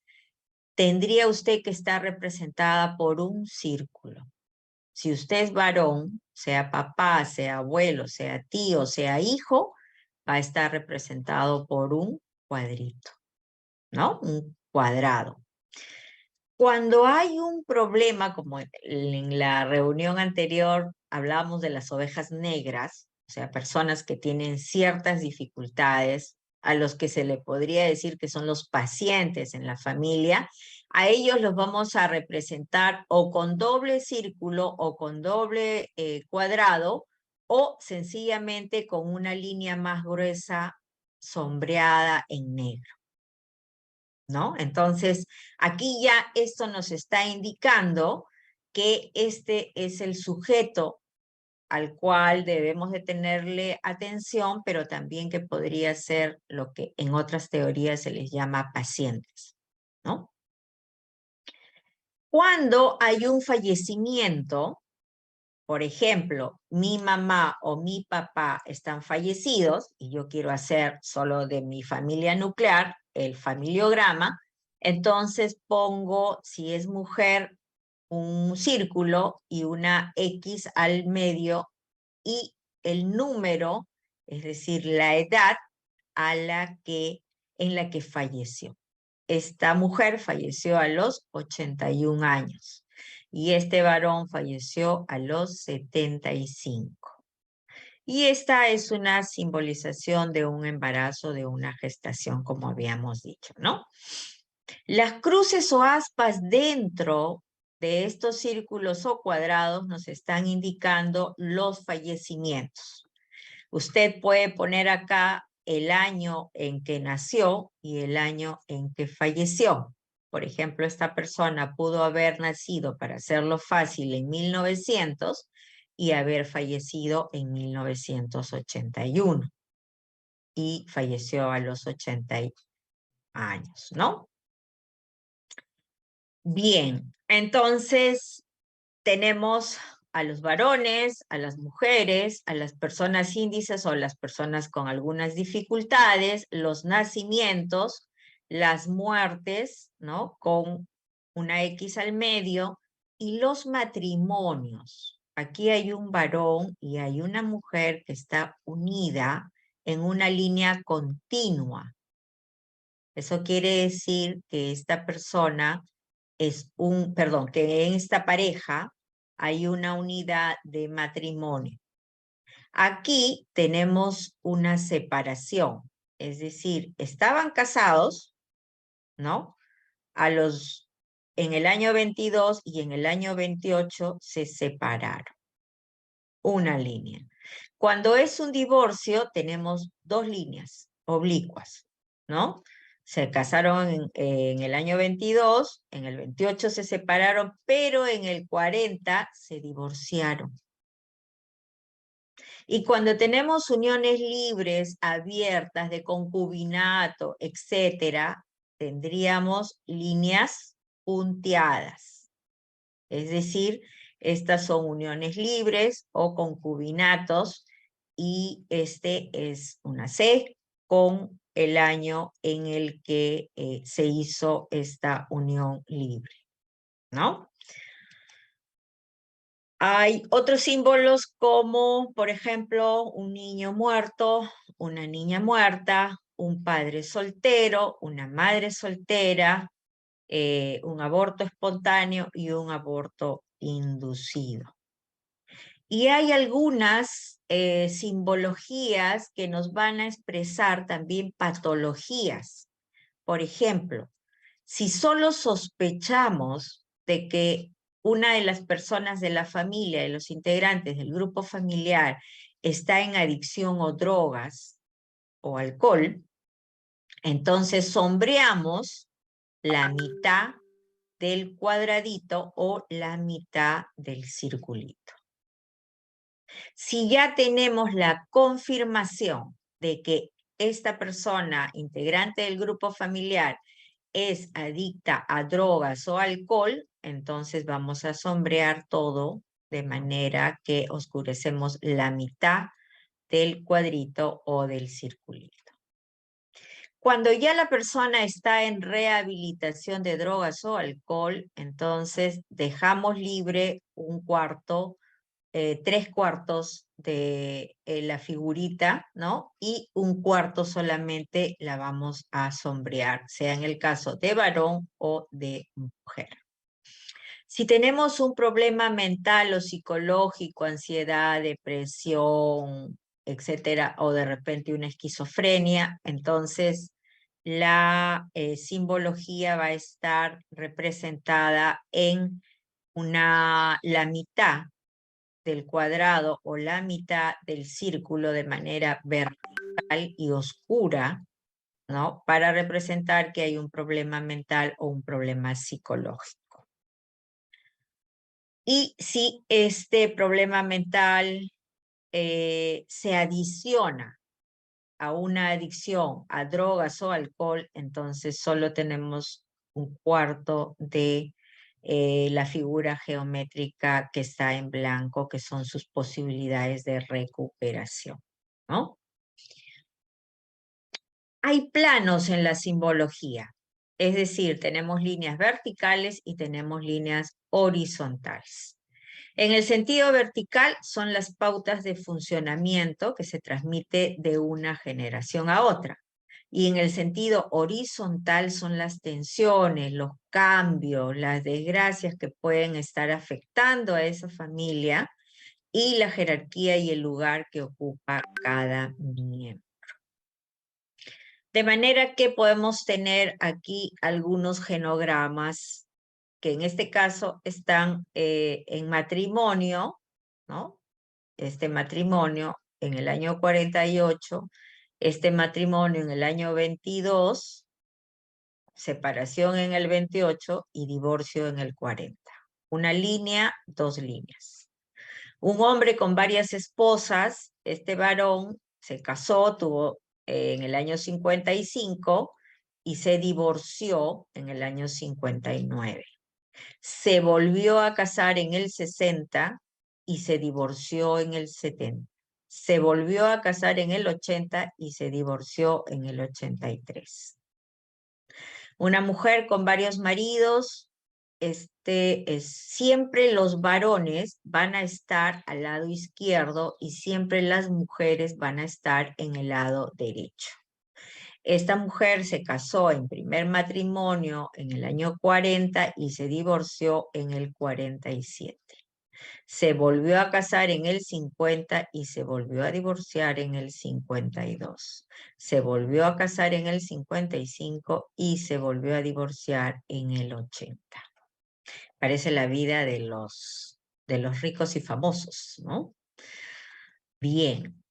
tendría usted que estar representada por un círculo. Si usted es varón, sea papá, sea abuelo, sea tío, sea hijo, va a estar representado por un cuadrito, ¿no? Un cuadrado. Cuando hay un problema, como en la reunión anterior hablábamos de las ovejas negras, o sea, personas que tienen ciertas dificultades, a los que se le podría decir que son los pacientes en la familia, a ellos los vamos a representar o con doble círculo o con doble cuadrado, o sencillamente con una línea más gruesa sombreada en negro, ¿no? Entonces, aquí ya esto nos está indicando que este es el sujeto al cual debemos de tenerle atención, pero también que podría ser lo que en otras teorías se les llama pacientes, ¿no? Cuando hay un fallecimiento, por ejemplo, mi mamá o mi papá están fallecidos y yo quiero hacer solo de mi familia nuclear el familiograma, entonces pongo, si es mujer, un círculo y una X al medio y el número, es decir, la edad en la que falleció. Esta mujer falleció a los 81 años y este varón falleció a los 75. Y esta es una simbolización de un embarazo, de una gestación, como habíamos dicho, ¿no? Las cruces o aspas dentro de estos círculos o cuadrados nos están indicando los fallecimientos. Usted puede poner acá el año en que nació y el año en que falleció. Por ejemplo, esta persona pudo haber nacido, para hacerlo fácil, en 1900 y haber fallecido en 1981. Y falleció a los 80 años, ¿no? Bien, entonces tenemos a los varones, a las mujeres, a las personas índices o las personas con algunas dificultades, los nacimientos, las muertes, ¿no? Con una X al medio, y los matrimonios. Aquí hay un varón y hay una mujer que está unida en una línea continua. Eso quiere decir que esta persona que en esta pareja hay una unidad de matrimonio. Aquí tenemos una separación, es decir, estaban casados, ¿no? En el año 22 y en el año 28 se separaron. Una línea. Cuando es un divorcio tenemos dos líneas oblicuas, ¿no? Se casaron en el año 22, en el 28 se separaron, pero en el 40 se divorciaron. Y cuando tenemos uniones libres, abiertas, de concubinato, etcétera, tendríamos líneas punteadas. Es decir, Estas son uniones libres o concubinatos y este es una C con el año en el que se hizo esta unión libre, ¿no? Hay otros símbolos como, por ejemplo, un niño muerto, una niña muerta, un padre soltero, una madre soltera, un aborto espontáneo y un aborto inducido. Y hay algunas simbologías que nos van a expresar también patologías. Por ejemplo, si solo sospechamos de que una de las personas de la familia, de los integrantes del grupo familiar, está en adicción o drogas o alcohol, entonces sombreamos la mitad del cuadradito o la mitad del circulito. Si ya tenemos la confirmación de que esta persona, integrante del grupo familiar, es adicta a drogas o alcohol, entonces vamos a sombrear todo de manera que oscurecemos la mitad del cuadrito o del circulito. Cuando ya la persona está en rehabilitación de drogas o alcohol, entonces dejamos libre un cuarto, 3/4 de la figurita, ¿no? Y un cuarto solamente la vamos a sombrear, sea en el caso de varón o de mujer. Si tenemos un problema mental o psicológico, ansiedad, depresión, etcétera, o de repente una esquizofrenia, entonces la simbología va a estar representada en la mitad del cuadrado o la mitad del círculo de manera vertical y oscura, ¿no? Para representar que hay un problema mental o un problema psicológico. Y si este problema mental se adiciona a una adicción a drogas o alcohol, entonces solo tenemos un cuarto de la figura geométrica que está en blanco, que son sus posibilidades de recuperación, ¿no? Hay planos en la simbología, es decir, tenemos líneas verticales y tenemos líneas horizontales. En el sentido vertical son las pautas de funcionamiento que se transmite de una generación a otra. Y en el sentido horizontal son las tensiones, los cambios, las desgracias que pueden estar afectando a esa familia y la jerarquía y el lugar que ocupa cada miembro. De manera que podemos tener aquí algunos genogramas que en este caso están en matrimonio, ¿no? Este matrimonio en el año 48, este matrimonio en el año 22, separación en el 28 y divorcio en el 40. Una línea, dos líneas. Un hombre con varias esposas, este varón se casó, tuvo en el año 55 y se divorció en el año 59. Se volvió a casar en el 60 y se divorció en el 70. Se volvió a casar en el 80 y se divorció en el 83. Una mujer con varios maridos, siempre los varones van a estar al lado izquierdo y siempre las mujeres van a estar en el lado derecho. Esta mujer se casó en primer matrimonio en el año 40 y se divorció en el 47. Se volvió a casar en el 50 y se volvió a divorciar en el 52. Se volvió a casar en el 55 y se volvió a divorciar en el 80. Parece la vida de los ricos y famosos, ¿no? Bien.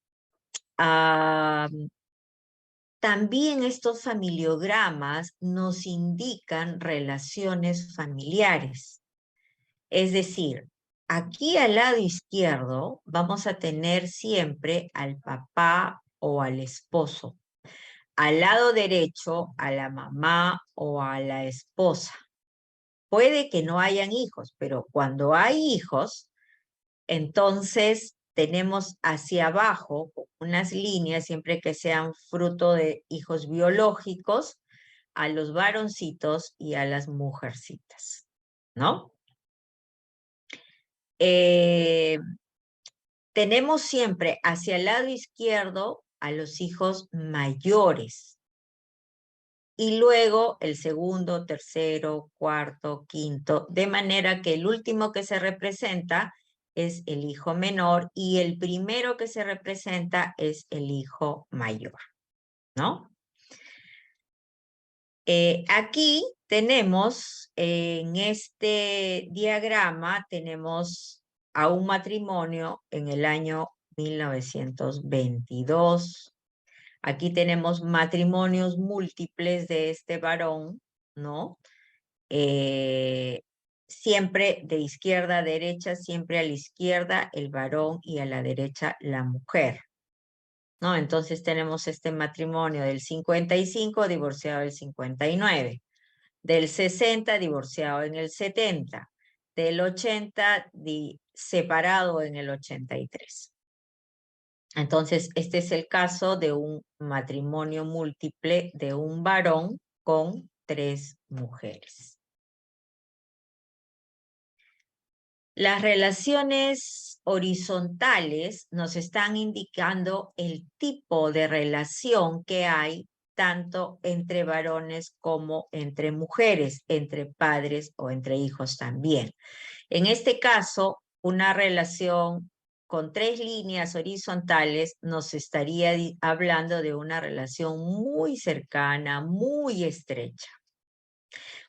También estos familiogramas nos indican relaciones familiares. Es decir, aquí al lado izquierdo vamos a tener siempre al papá o al esposo. Al lado derecho a la mamá o a la esposa. puede que no hayan hijos, pero cuando hay hijos, entonces tenemos hacia abajo unas líneas, siempre que sean fruto de hijos biológicos, a los varoncitos y a las mujercitas, ¿no? Tenemos siempre hacia el lado izquierdo a los hijos mayores. Y luego el segundo, tercero, cuarto, quinto, de manera que el último que se representa es el hijo menor y el primero que se representa es el hijo mayor, ¿no? Aquí tenemos, en este diagrama, tenemos a un matrimonio en el año 1922. Aquí tenemos matrimonios múltiples de este varón, ¿no? Siempre de izquierda a derecha, siempre a la izquierda el varón y a la derecha la mujer, ¿no? Entonces tenemos este matrimonio del 55 divorciado del 59, del 60 divorciado en el 70, del 80 separado en el 83. Entonces, este es el caso de un matrimonio múltiple de un varón con 3 mujeres. Las relaciones horizontales nos están indicando el tipo de relación que hay tanto entre varones como entre mujeres, entre padres o entre hijos también. En este caso, una relación con 3 líneas horizontales nos estaría hablando de una relación muy cercana, muy estrecha.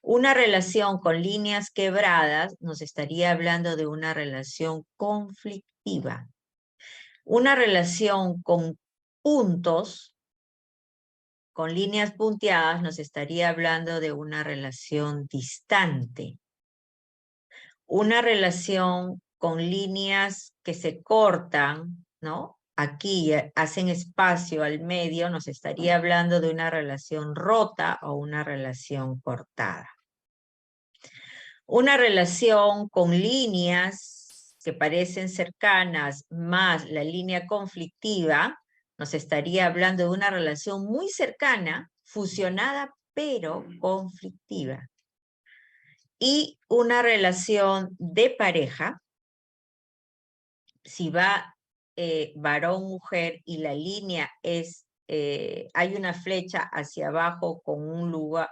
Una relación con líneas quebradas nos estaría hablando de una relación conflictiva. Una relación con puntos, con líneas punteadas, nos estaría hablando de una relación distante. Una relación con líneas que se cortan, ¿no? Aquí hacen espacio al medio, nos estaría hablando de una relación rota o una relación cortada. Una relación con líneas que parecen cercanas más la línea conflictiva, nos estaría hablando de una relación muy cercana, fusionada pero conflictiva. Y una relación de pareja, si va varón-mujer y la línea es, hay una flecha hacia abajo con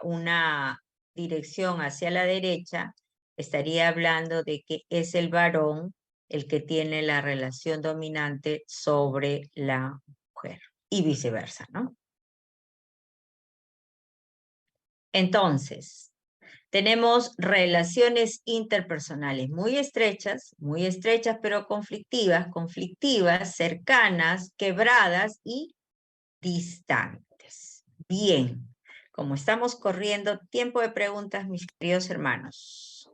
una dirección hacia la derecha, estaría hablando de que es el varón el que tiene la relación dominante sobre la mujer y viceversa, ¿no? Entonces, tenemos relaciones interpersonales muy estrechas pero conflictivas, cercanas, quebradas y distantes. Bien, como estamos corriendo, tiempo de preguntas, mis queridos hermanos.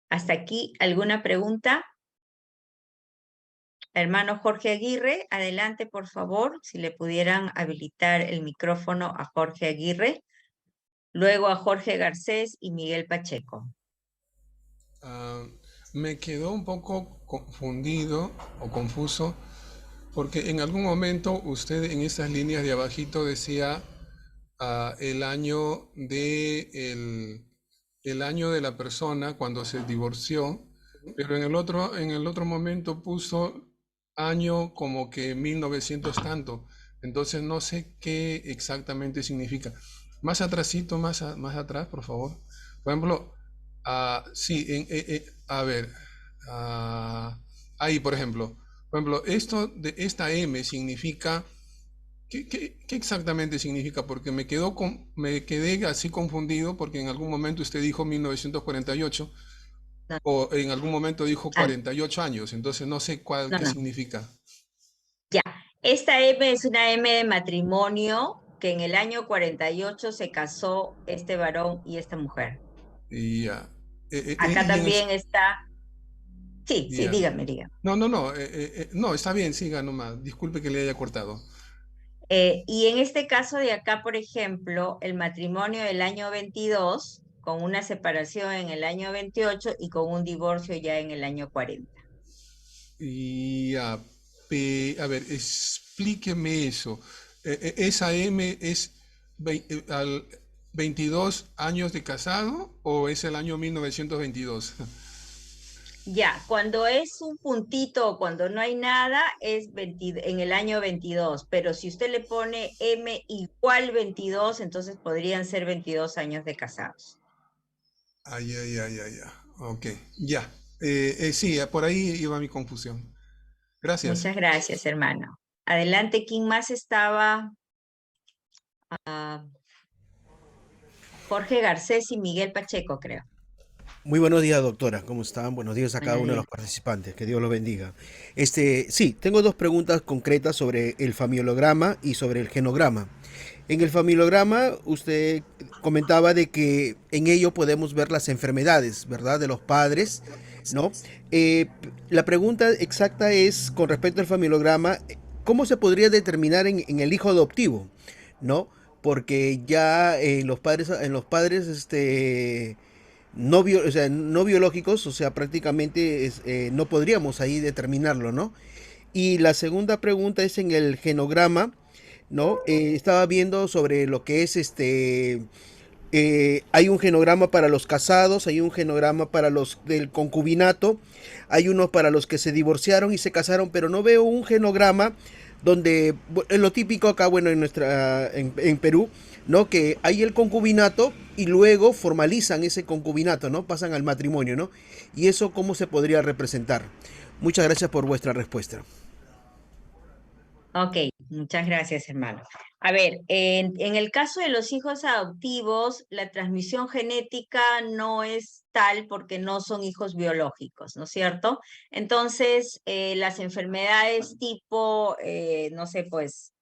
¿Hasta aquí alguna pregunta? Hermano Jorge Aguirre, adelante por favor, si le pudieran habilitar el micrófono a Jorge Aguirre. Luego a Jorge Garcés y Miguel Pacheco.
Me quedó un poco confundido o confuso porque en algún momento usted en esas líneas de abajito decía el año de la persona cuando se divorció, pero en el otro momento puso año como que 1900 tanto. Entonces no sé qué exactamente significa. Más atrásito, más atrás, por favor. Por ejemplo, sí, a ver, ahí, por ejemplo, esto de esta M significa, ¿qué exactamente significa? Porque me quedé así confundido porque en algún momento usted dijo 1948 o en algún momento dijo 48 años, entonces no sé qué significa.
Ya, esta M es una M de matrimonio que en el año 48 se casó este varón y esta mujer.
Y ya.
Acá también está... Sí,
ya.
dígame.
No, está bien, siga nomás. Disculpe que le haya cortado.
Y en este caso de acá, por ejemplo, el matrimonio del año 22 con una separación en el año 28 y con un divorcio ya en el año 40.
Y a ver, explíqueme eso. ¿Esa M es al 22 años de casado o es el año 1922?
Ya, cuando es un puntito o cuando no hay nada, es en el año 22, pero si usted le pone M igual 22, entonces podrían ser 22 años de casados.
Ay. Ok, ya. Sí, por ahí iba mi confusión. Gracias.
Muchas gracias, hermano. Adelante, ¿quién más estaba? Jorge Garcés y Miguel Pacheco, creo.
Muy buenos días, doctora. ¿Cómo están? Buenos días a cada
Buenos
uno de
días.
los participantes. Que Dios los bendiga. Sí, tengo dos preguntas concretas sobre el familiograma y sobre el genograma. En el familiograma, usted comentaba de que en ello podemos ver las enfermedades, ¿verdad? De los padres, ¿no? La pregunta exacta es, con respecto al familiograma, ¿cómo se podría determinar en el hijo adoptivo, ¿no? Porque ya en los padres, o sea, no biológicos, o sea, prácticamente no podríamos ahí determinarlo, ¿no? Y la segunda pregunta es en el genograma, ¿no? Estaba viendo sobre lo que es hay un genograma para los casados, hay un genograma para los del concubinato, hay uno para los que se divorciaron y se casaron, pero no veo un genograma donde es lo típico acá, bueno, en Perú, ¿no? Que hay el concubinato y luego formalizan ese concubinato, ¿no? Pasan al matrimonio, ¿no? Y eso, ¿cómo se podría representar? Muchas gracias por vuestra respuesta.
Ok, muchas gracias, hermano. A ver, en el caso de los hijos adoptivos, la transmisión genética no es tal porque no son hijos biológicos, ¿no es cierto? Entonces, las enfermedades tipo, no sé, pues,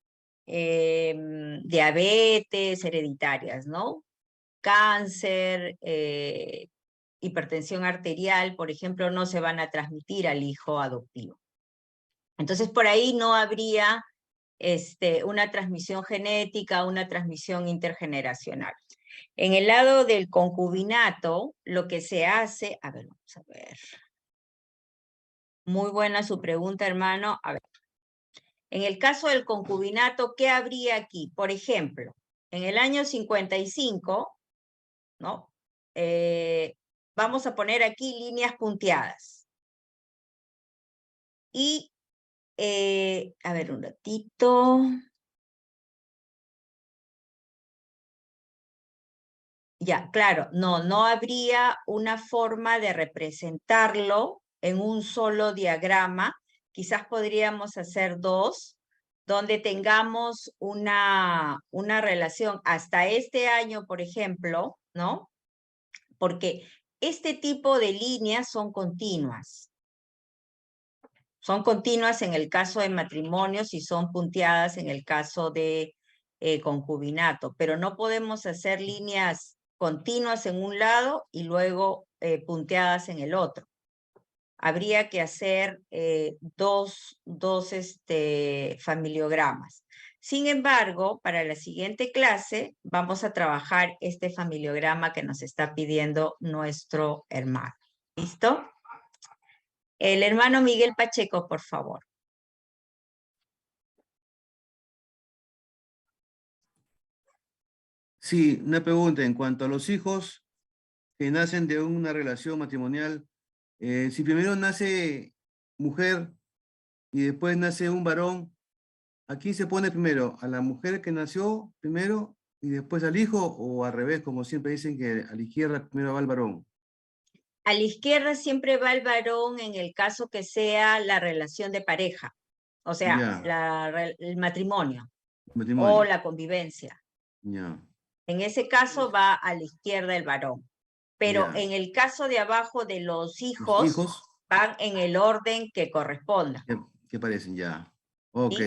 diabetes hereditarias, ¿no? Cáncer, hipertensión arterial, por ejemplo, no se van a transmitir al hijo adoptivo. Entonces, por ahí no habría una transmisión genética, una transmisión intergeneracional. En el lado del concubinato, lo que se hace, a ver, vamos a ver. Muy buena su pregunta, hermano. A ver. En el caso del concubinato, ¿qué habría aquí? Por ejemplo, en el año 55, ¿no? Vamos a poner aquí líneas punteadas. Y, a ver, un ratito. Ya, claro, no habría una forma de representarlo en un solo diagrama. Quizás podríamos hacer dos, donde tengamos una relación hasta este año, por ejemplo, ¿no? Porque este tipo de líneas son continuas. Son continuas en el caso de matrimonios y son punteadas en el caso de concubinato, pero no podemos hacer líneas continuas en un lado y luego punteadas en el otro. Habría que hacer dos familiogramas. Sin embargo, para la siguiente clase vamos a trabajar este familiograma que nos está pidiendo nuestro hermano. ¿Listo? El hermano Miguel Pacheco, por favor.
Sí, una pregunta en cuanto a los hijos que nacen de una relación matrimonial. Si primero nace mujer y después nace un varón, ¿a quién se pone primero? ¿A la mujer que nació primero y después al hijo? ¿O al revés, como siempre dicen que a la izquierda primero va el varón?
A la izquierda siempre va el varón en el caso que sea la relación de pareja, o sea, el matrimonio, o la convivencia.
Ya.
En ese caso va a la izquierda el varón. Pero en el caso de abajo de los hijos, van en el orden que corresponda.
¿Qué parecen? Ya. Ok.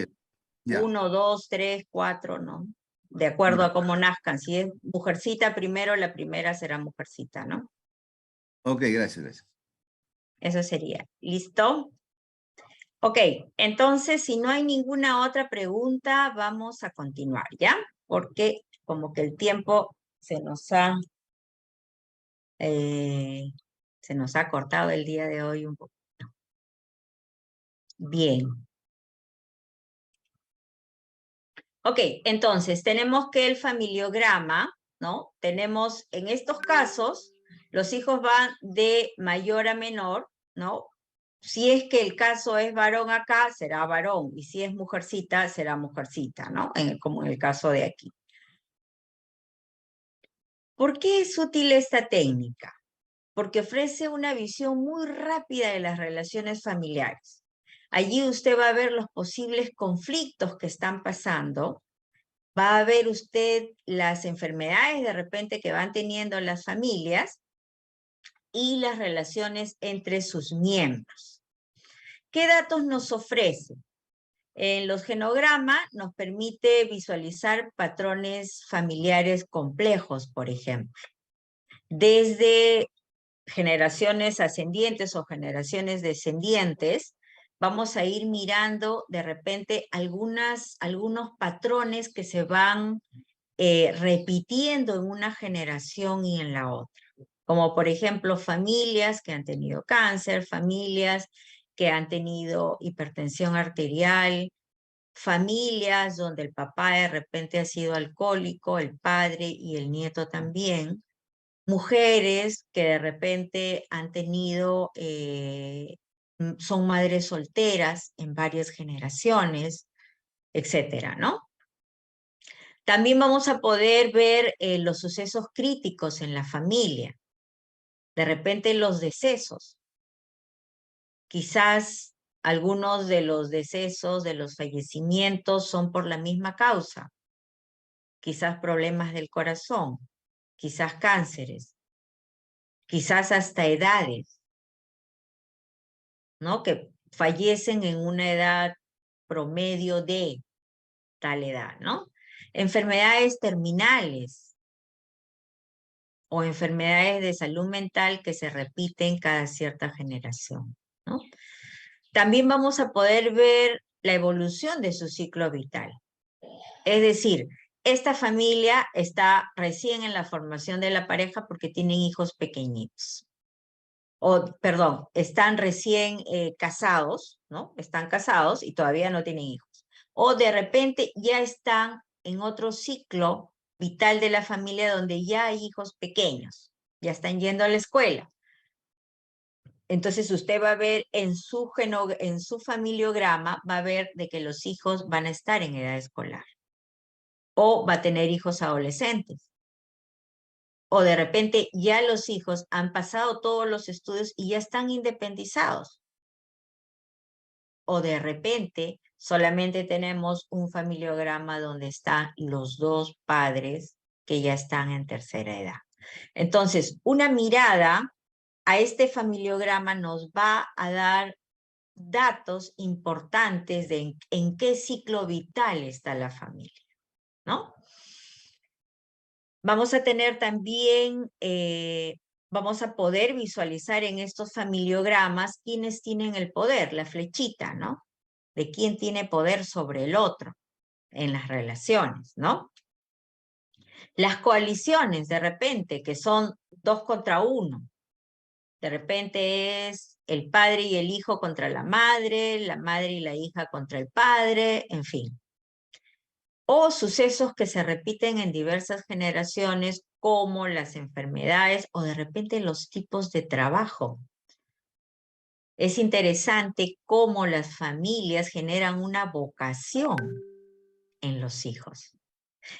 Ya.
1, 2, 3, 4, ¿no? De acuerdo a cómo nazcan. Si es mujercita primero, la primera será mujercita, ¿no?
Ok, gracias.
Eso sería. ¿Listo? Ok, entonces, si no hay ninguna otra pregunta, vamos a continuar, ¿ya? Porque como que el tiempo se nos ha Se nos ha cortado el día de hoy un poquito. Bien. Ok, entonces tenemos que el familiograma, ¿no? Tenemos en estos casos, los hijos van de mayor a menor, ¿no? Si es que el caso es varón acá, será varón, y si es mujercita, será mujercita, ¿no? Como en el caso de aquí. ¿Por qué es útil esta técnica? Porque ofrece una visión muy rápida de las relaciones familiares. Allí usted va a ver los posibles conflictos que están pasando, va a ver usted las enfermedades de repente que van teniendo las familias y las relaciones entre sus miembros. ¿Qué datos nos ofrece? En los genogramas nos permite visualizar patrones familiares complejos, por ejemplo. Desde generaciones ascendientes o generaciones descendientes, vamos a ir mirando de repente algunos patrones que se van repitiendo en una generación y en la otra. Como por ejemplo familias que han tenido cáncer, familias que han tenido hipertensión arterial, familias donde el papá de repente ha sido alcohólico, el padre y el nieto también, mujeres que de repente han tenido, son madres solteras en varias generaciones, etcétera, ¿no? También vamos a poder ver los sucesos críticos en la familia, de repente los decesos. Quizás algunos de los decesos, de los fallecimientos son por la misma causa, quizás problemas del corazón, quizás cánceres, quizás hasta edades, ¿no? Que fallecen en una edad promedio de tal edad, ¿no? Enfermedades terminales o enfermedades de salud mental que se repiten cada cierta generación, ¿no? También vamos a poder ver la evolución de su ciclo vital. Es decir, esta familia está recién en la formación de la pareja porque tienen hijos pequeñitos. O, perdón, están recién casados, ¿no? Están casados y todavía no tienen hijos. O de repente ya están en otro ciclo vital de la familia donde ya hay hijos pequeños, ya están yendo a la escuela. Entonces usted va a ver en su familiograma, va a ver de que los hijos van a estar en edad escolar. O va a tener hijos adolescentes. O de repente ya los hijos han pasado todos los estudios y ya están independizados. O de repente solamente tenemos un familiograma donde están los dos padres que ya están en tercera edad. Entonces, una mirada a este familiograma nos va a dar datos importantes de en qué ciclo vital está la familia, ¿no? Vamos a tener también, vamos a poder visualizar en estos familiogramas quiénes tienen el poder, la flechita, ¿no? De quién tiene poder sobre el otro en las relaciones, ¿no? Las coaliciones, de repente, que son 2 contra 1. De repente es el padre y el hijo contra la madre y la hija contra el padre, en fin. O sucesos que se repiten en diversas generaciones, como las enfermedades o de repente los tipos de trabajo. Es interesante cómo las familias generan una vocación en los hijos.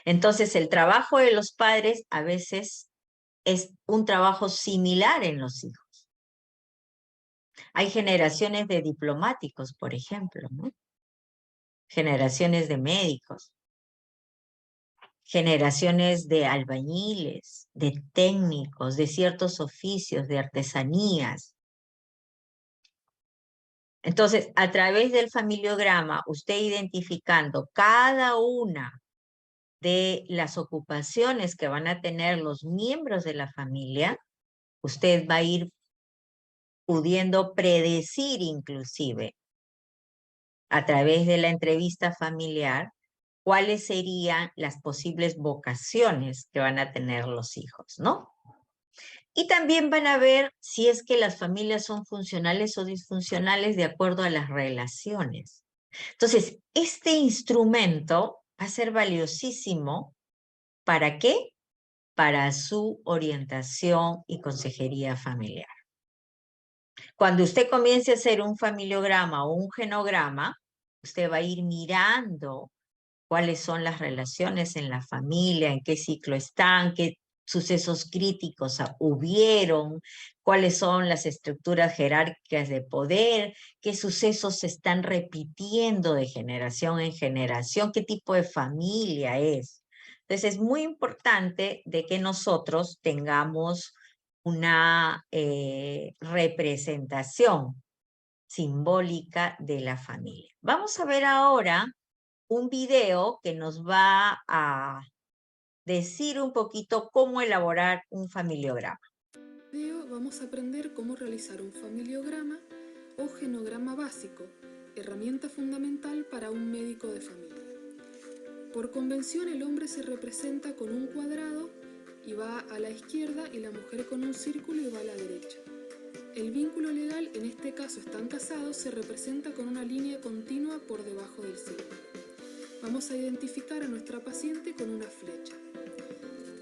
Entonces, el trabajo de los padres a veces es un trabajo similar en los hijos. Hay generaciones de diplomáticos, por ejemplo, ¿no? Generaciones de médicos, generaciones de albañiles, de técnicos, de ciertos oficios, de artesanías. Entonces, a través del familiograma, usted identificando cada una de las ocupaciones que van a tener los miembros de la familia, usted va a ir pudiendo predecir inclusive a través de la entrevista familiar cuáles serían las posibles vocaciones que van a tener los hijos, ¿no? Y también van a ver si es que las familias son funcionales o disfuncionales de acuerdo a las relaciones. Entonces, este instrumento va a ser valiosísimo. ¿Para qué? Para su orientación y consejería familiar. Cuando usted comience a hacer un familiograma o un genograma, usted va a ir mirando cuáles son las relaciones en la familia, en qué ciclo están, qué sucesos críticos hubieron, cuáles son las estructuras jerárquicas de poder, qué sucesos se están repitiendo de generación en generación, qué tipo de familia es. Entonces es muy importante de que nosotros tengamos una representación simbólica de la familia. Vamos a ver ahora un video que nos va a decir un poquito cómo elaborar un familiograma.
Vamos a aprender cómo realizar un familiograma o genograma básico, herramienta fundamental para un médico de familia. Por convención, el hombre se representa con un cuadrado y va a la izquierda, y la mujer con un círculo y va a la derecha. El vínculo legal, en este caso están casados, se representa con una línea continua por debajo del círculo. Vamos a identificar a nuestra paciente con una flecha.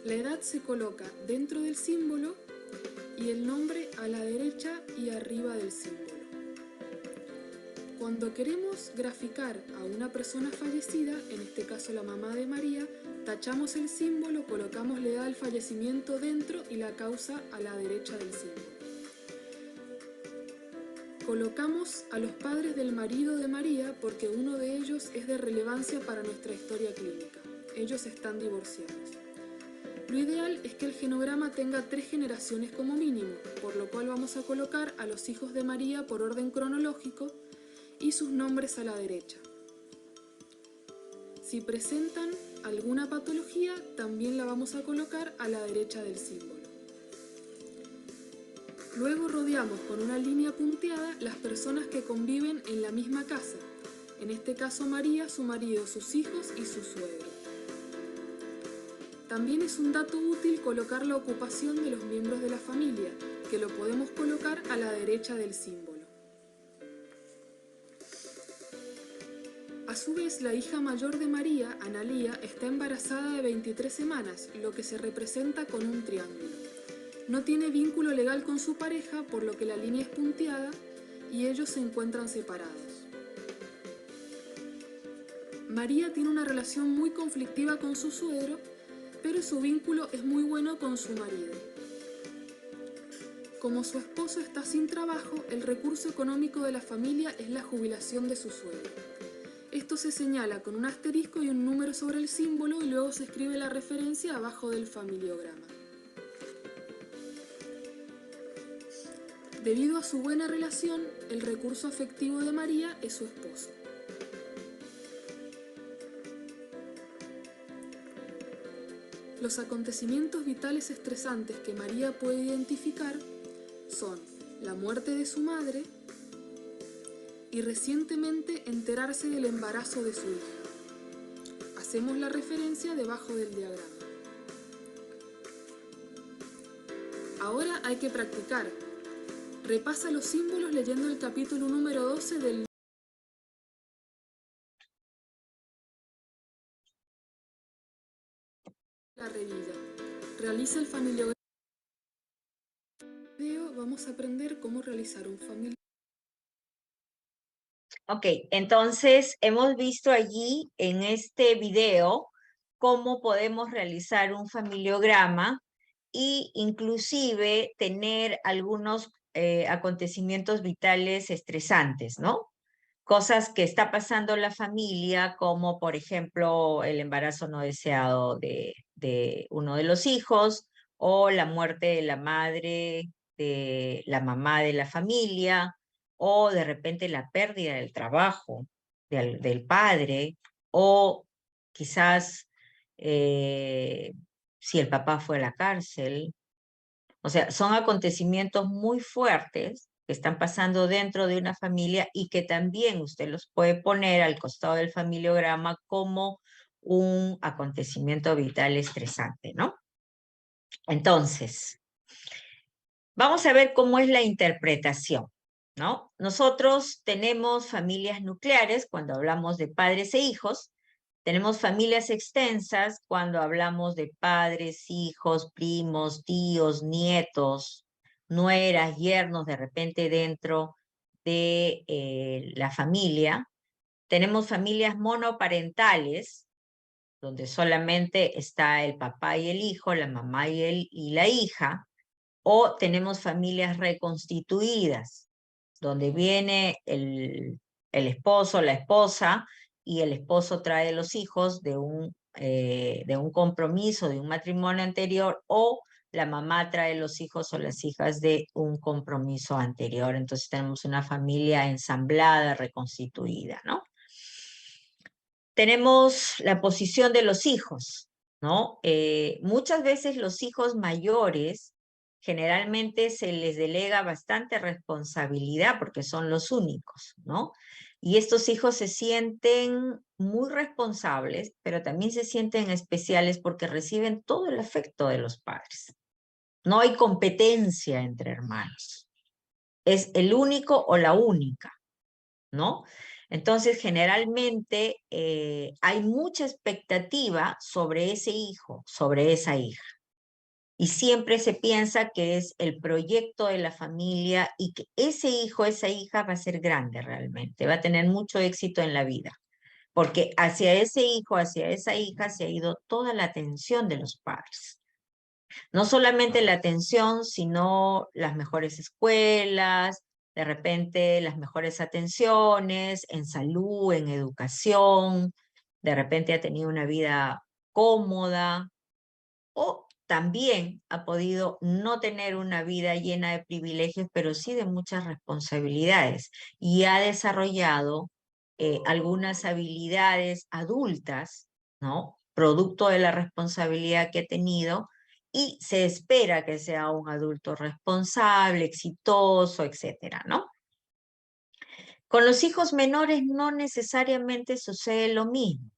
La edad se coloca dentro del símbolo y el nombre a la derecha y arriba del símbolo. Cuando queremos graficar a una persona fallecida, en este caso la mamá de María, tachamos el símbolo, colocamos la edad del fallecimiento dentro y la causa a la derecha del símbolo. Colocamos a los padres del marido de María porque uno de ellos es de relevancia para nuestra historia clínica. Ellos están divorciados. Lo ideal es que el genograma tenga 3 generaciones como mínimo, por lo cual vamos a colocar a los hijos de María por orden cronológico y sus nombres a la derecha. Si presentan alguna patología, también la vamos a colocar a la derecha del símbolo. Luego rodeamos con una línea punteada las personas que conviven en la misma casa, en este caso María, su marido, sus hijos y su suegro. También es un dato útil colocar la ocupación de los miembros de la familia, que lo podemos colocar a la derecha del símbolo. A su vez, la hija mayor de María, Analía, está embarazada de 23 semanas, lo que se representa con un triángulo. No tiene vínculo legal con su pareja, por lo que la línea es punteada y ellos se encuentran separados. María tiene una relación muy conflictiva con su suegro, pero su vínculo es muy bueno con su marido. Como su esposo está sin trabajo, el recurso económico de la familia es la jubilación de su suegro. Esto se señala con un asterisco y un número sobre el símbolo y luego se escribe la referencia abajo del familiograma. Debido a su buena relación, el recurso afectivo de María es su esposo. Los acontecimientos vitales estresantes que María puede identificar son la muerte de su madre y recientemente enterarse del embarazo de su hija. Hacemos la referencia debajo del diagrama. Ahora hay que practicar. Repasa los símbolos leyendo el capítulo número 12 del La Revilla. Realiza el familiograma. Vamos a aprender cómo realizar un familiograma.
Ok, entonces hemos visto allí en este video cómo podemos realizar un familiograma e inclusive tener algunos acontecimientos vitales estresantes, ¿no? Cosas que está pasando la familia, como por ejemplo el embarazo no deseado de uno de los hijos o la muerte de la madre, de la mamá de la familia, o de repente la pérdida del trabajo del padre, o quizás si el papá fue a la cárcel. O sea, son acontecimientos muy fuertes que están pasando dentro de una familia y que también usted los puede poner al costado del familiograma como un acontecimiento vital estresante, ¿no? Entonces, Vamos a ver cómo es la interpretación, ¿no? Nosotros tenemos familias nucleares cuando hablamos de padres e hijos, tenemos familias extensas cuando hablamos de padres, hijos, primos, tíos, nietos, nueras, yernos, de repente dentro de la familia. Tenemos familias monoparentales, donde solamente está el papá y el hijo, la mamá y la hija, o tenemos familias reconstituidas, donde viene el esposo, la esposa, y el esposo trae los hijos de un compromiso, de un matrimonio anterior, o la mamá trae los hijos o las hijas de un compromiso anterior. Entonces tenemos una familia ensamblada, reconstituida, ¿no? Tenemos la posición de los hijos, ¿no? Muchas veces los hijos mayores generalmente se les delega bastante responsabilidad porque son los únicos, ¿no? Y estos hijos se sienten muy responsables, pero también se sienten especiales porque reciben todo el afecto de los padres. No hay competencia entre hermanos. Es el único o la única, ¿no? Entonces, generalmente hay mucha expectativa sobre ese hijo, sobre esa hija. Y siempre se piensa que es el proyecto de la familia y que ese hijo, esa hija va a ser grande realmente, va a tener mucho éxito en la vida. Porque hacia ese hijo, hacia esa hija se ha ido toda la atención de los padres. No solamente la atención, sino las mejores escuelas, de repente las mejores atenciones en salud, en educación, de repente ha tenido una vida cómoda, o también ha podido no tener una vida llena de privilegios, pero sí de muchas responsabilidades, y ha desarrollado algunas habilidades adultas, ¿no? Producto de la responsabilidad que ha tenido, y se espera que sea un adulto responsable, exitoso, etcétera, ¿no? Con los hijos menores no necesariamente sucede lo mismo,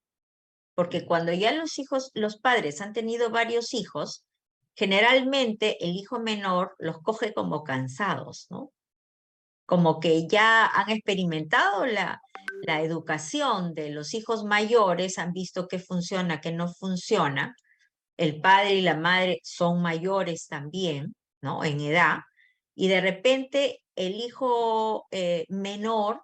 porque cuando ya los padres han tenido varios hijos, generalmente el hijo menor los coge como cansados, ¿no? Como que ya han experimentado la educación de los hijos mayores, han visto qué funciona, qué no funciona. El padre y la madre son mayores también, ¿no? En edad, y de repente el hijo menor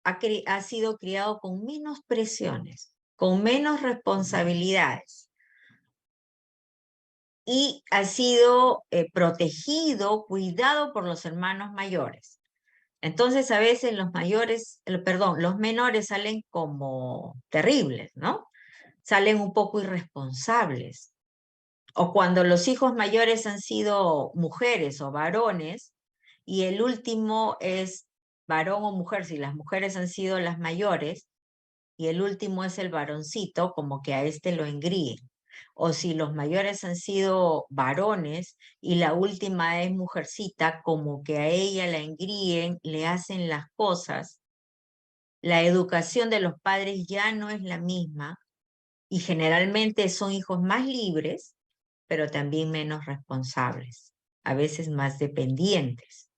ha sido criado con menos presiones, con menos responsabilidades, y ha sido protegido, cuidado por los hermanos mayores. Entonces a veces los menores salen como terribles, ¿no? Salen un poco irresponsables. O cuando los hijos mayores han sido mujeres o varones, y el último es varón o mujer, si las mujeres han sido las mayores, y el último es el varoncito, como que a este lo engríen. O si los mayores han sido varones y la última es mujercita, como que a ella la engríen, le hacen las cosas. La educación de los padres ya no es la misma, y generalmente son hijos más libres, pero también menos responsables, a veces más dependientes,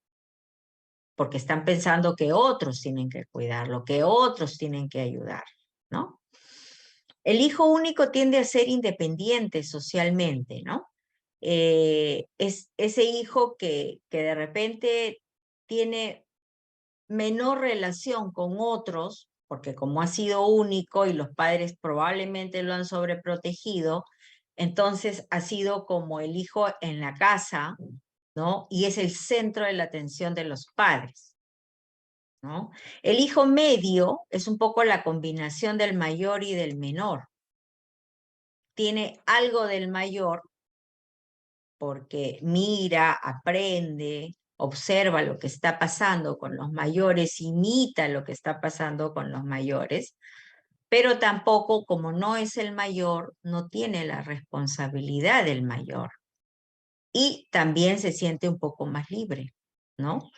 porque están pensando que otros tienen que cuidarlo, que otros tienen que ayudar, ¿no? El hijo único tiende a ser independiente socialmente, ¿no? Es ese hijo que de repente tiene menor relación con otros, porque como ha sido único y los padres probablemente lo han sobreprotegido, entonces ha sido como el hijo en la casa, ¿no? Y es el centro de la atención de los padres, ¿no? El hijo medio es un poco la combinación del mayor y del menor. Tiene algo del mayor porque mira, aprende, observa lo que está pasando con los mayores, imita lo que está pasando con los mayores, pero tampoco, como no es el mayor, no tiene la responsabilidad del mayor. Y también se siente un poco más libre, ¿no?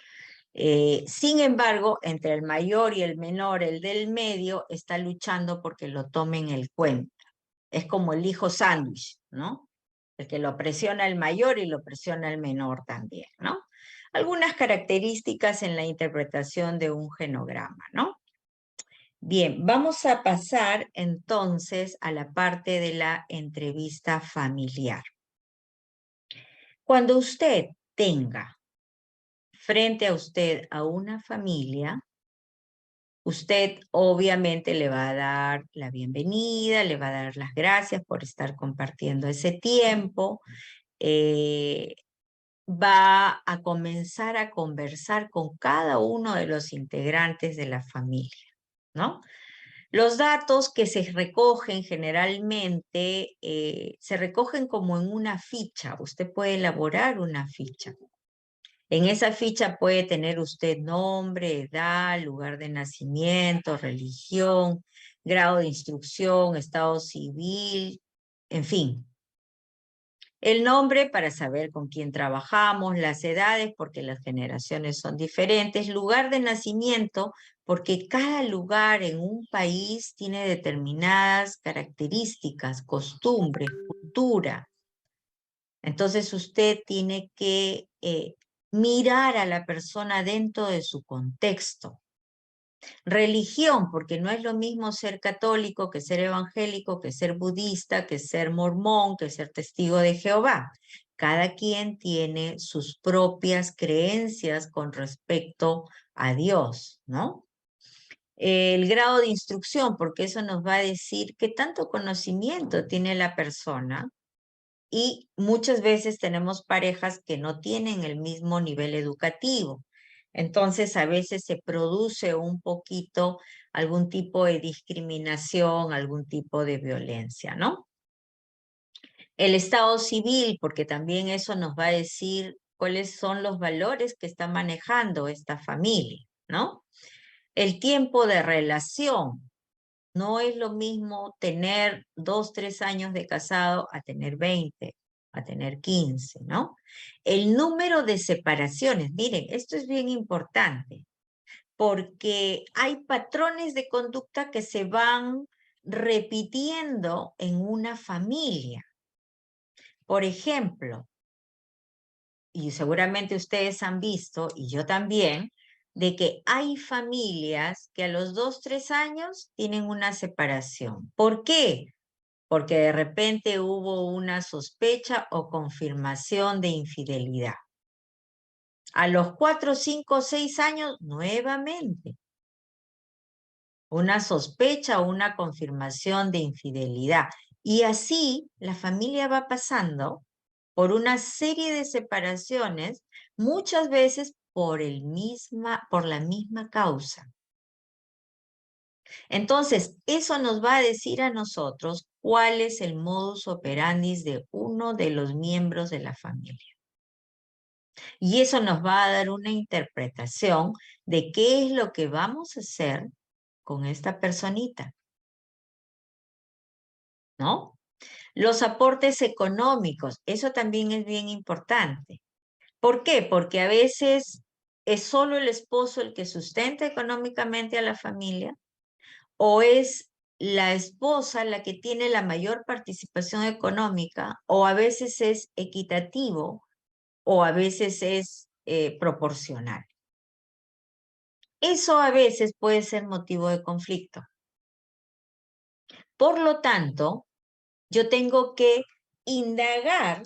Sin embargo, entre el mayor y el menor, el del medio, está luchando porque lo tomen en cuenta. Es como el hijo sándwich, ¿no? el que lo presiona el mayor y lo presiona el menor también, ¿no? Algunas características en la interpretación de un genograma, ¿no? Bien, vamos a pasar entonces a la parte de la entrevista familiar. Cuando usted tenga frente a usted a una familia, usted obviamente le va a dar la bienvenida, le va a dar las gracias por estar compartiendo ese tiempo, va a comenzar a conversar con cada uno de los integrantes de la familia, ¿no? Los datos que se recogen generalmente se recogen como en una ficha. Usted puede elaborar una ficha. En esa ficha puede tener usted nombre, edad, lugar de nacimiento, religión, grado de instrucción, estado civil, en fin. El nombre para saber con quién trabajamos, las edades porque las generaciones son diferentes, lugar de nacimiento porque cada lugar en un país tiene determinadas características, costumbres, cultura. Entonces usted tiene que mirar a la persona dentro de su contexto. Religión, porque no es lo mismo ser católico que ser evangélico, que ser budista, que ser mormón, que ser testigo de Jehová. Cada quien tiene sus propias creencias con respecto a Dios, ¿no? El grado de instrucción, porque eso nos va a decir qué tanto conocimiento tiene la persona. Y muchas veces tenemos parejas que no tienen el mismo nivel educativo. Entonces a veces se produce un poquito algún tipo de discriminación, algún tipo de violencia, ¿no? El estado civil, porque también eso nos va a decir cuáles son los valores que está manejando esta familia, ¿no? El tiempo de relación. No es lo mismo tener 2, 3 años de casado a tener 20, a tener 15, ¿no? El número de separaciones, miren, esto es bien importante, porque hay patrones de conducta que se van repitiendo en una familia. Por ejemplo, y seguramente ustedes han visto, y yo también, de que hay familias que a los 2, 3 años tienen una separación. ¿Por qué? Porque de repente hubo una sospecha o confirmación de infidelidad. A los 4, 5, 6 años, nuevamente, una sospecha o una confirmación de infidelidad. Y así la familia va pasando por una serie de separaciones, muchas veces por la misma causa. Entonces, eso nos va a decir a nosotros cuál es el modus operandi de uno de los miembros de la familia. Y eso nos va a dar una interpretación de qué es lo que vamos a hacer con esta personita, ¿no? Los aportes económicos, eso también es bien importante. ¿Por qué? Porque a veces es solo el esposo el que sustenta económicamente a la familia, o es la esposa la que tiene la mayor participación económica, o a veces es equitativo, o a veces es proporcional. Eso a veces puede ser motivo de conflicto. Por lo tanto, yo tengo que indagar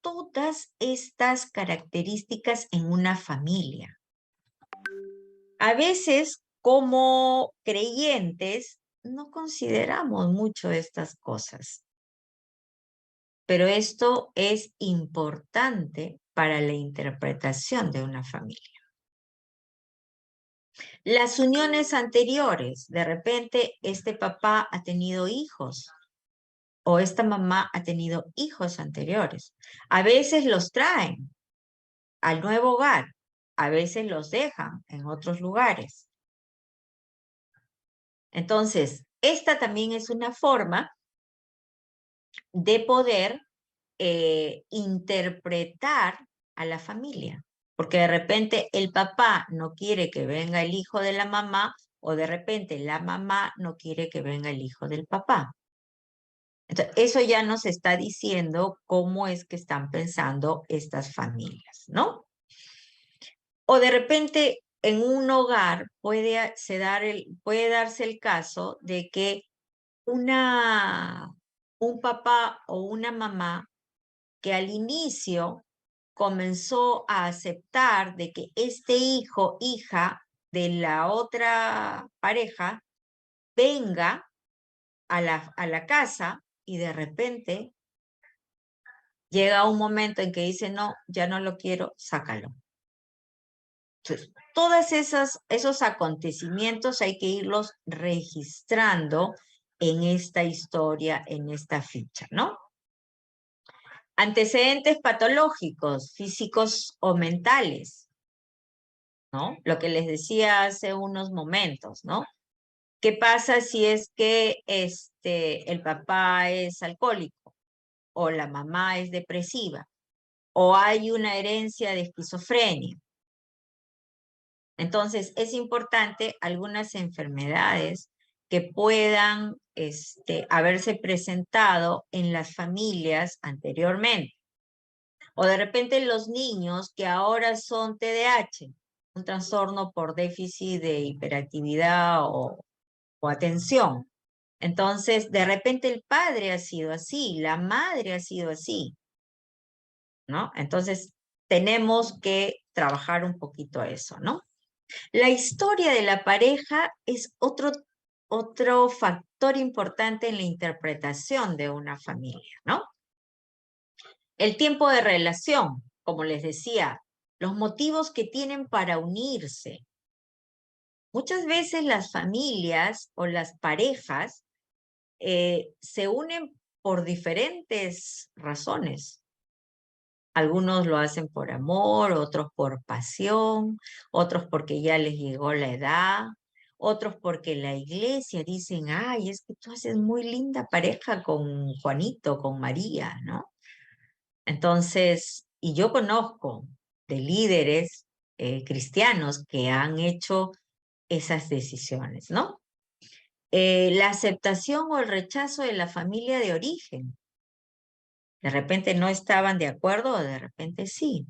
todas estas características en una familia. A veces, como creyentes, no consideramos mucho estas cosas. Pero esto es importante para la interpretación de una familia. Las uniones anteriores, de repente este papá ha tenido hijos o esta mamá ha tenido hijos anteriores. A veces los traen al nuevo hogar, a veces los dejan en otros lugares. Entonces, esta también es una forma de poder interpretar a la familia. Porque de repente el papá no quiere que venga el hijo de la mamá o de repente la mamá no quiere que venga el hijo del papá. Entonces, eso ya nos está diciendo cómo es que están pensando estas familias, ¿no? O de repente en un hogar puede darse el caso de que un papá o una mamá que al inicio comenzó a aceptar de que este hijo, hija de la otra pareja venga a la casa y de repente llega un momento en que dice, no, ya no lo quiero, sácalo. Entonces, todos esos acontecimientos hay que irlos registrando en esta historia, en esta ficha, ¿no? Antecedentes patológicos, físicos o mentales, ¿no? Lo que les decía hace unos momentos, ¿no? ¿Qué pasa si es que el papá es alcohólico o la mamá es depresiva o hay una herencia de esquizofrenia? Entonces, es importante algunas enfermedades que puedan haberse presentado en las familias anteriormente. O de repente los niños que ahora son TDAH, un trastorno por déficit de hiperactividad o atención. Entonces, de repente el padre ha sido así, la madre ha sido así, ¿no? Entonces, tenemos que trabajar un poquito eso, ¿no? La historia de la pareja es otro factor importante en la interpretación de una familia, ¿no? El tiempo de relación, como les decía, los motivos que tienen para unirse. Muchas veces las familias o las parejas se unen por diferentes razones. Algunos lo hacen por amor, otros por pasión, otros porque ya les llegó la edad, otros porque la iglesia dicen, ay, es que tú haces muy linda pareja con Juanito, con María, ¿no? Entonces, y yo conozco de líderes cristianos que han hecho esas decisiones, ¿no? La aceptación o el rechazo de la familia de origen. De repente no estaban de acuerdo o de repente sí.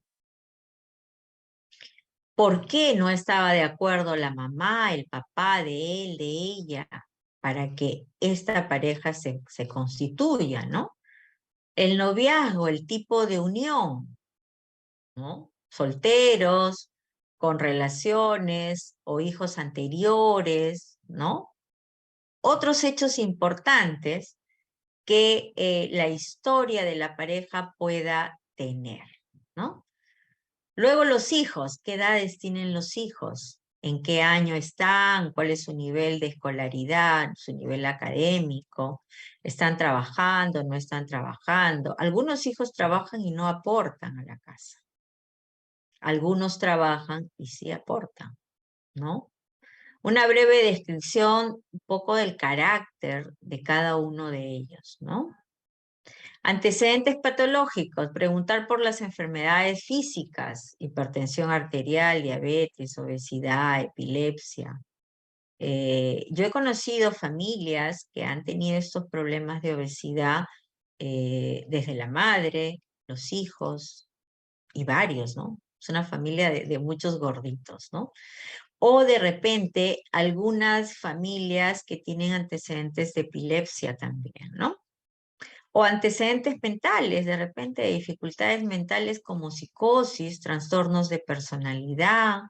¿Por qué no estaba de acuerdo la mamá, el papá de él, de ella, para que esta pareja se constituya, ¿no? El noviazgo, el tipo de unión, ¿no? Solteros, con relaciones o hijos anteriores, ¿no? Otros hechos importantes que la historia de la pareja pueda tener, ¿no? Luego los hijos, ¿qué edades tienen los hijos? ¿En qué año están? ¿Cuál es su nivel de escolaridad, su nivel académico? ¿Están trabajando, no están trabajando? Algunos hijos trabajan y no aportan a la casa. Algunos trabajan y sí aportan, ¿no? Una breve descripción un poco del carácter de cada uno de ellos, ¿no? Antecedentes patológicos, preguntar por las enfermedades físicas, hipertensión arterial, diabetes, obesidad, epilepsia. Yo he conocido familias que han tenido estos problemas de obesidad desde la madre, los hijos y varios, ¿no? Es una familia de muchos gorditos, ¿no? O de repente algunas familias que tienen antecedentes de epilepsia también, ¿no? O antecedentes mentales, de repente dificultades mentales como psicosis, trastornos de personalidad,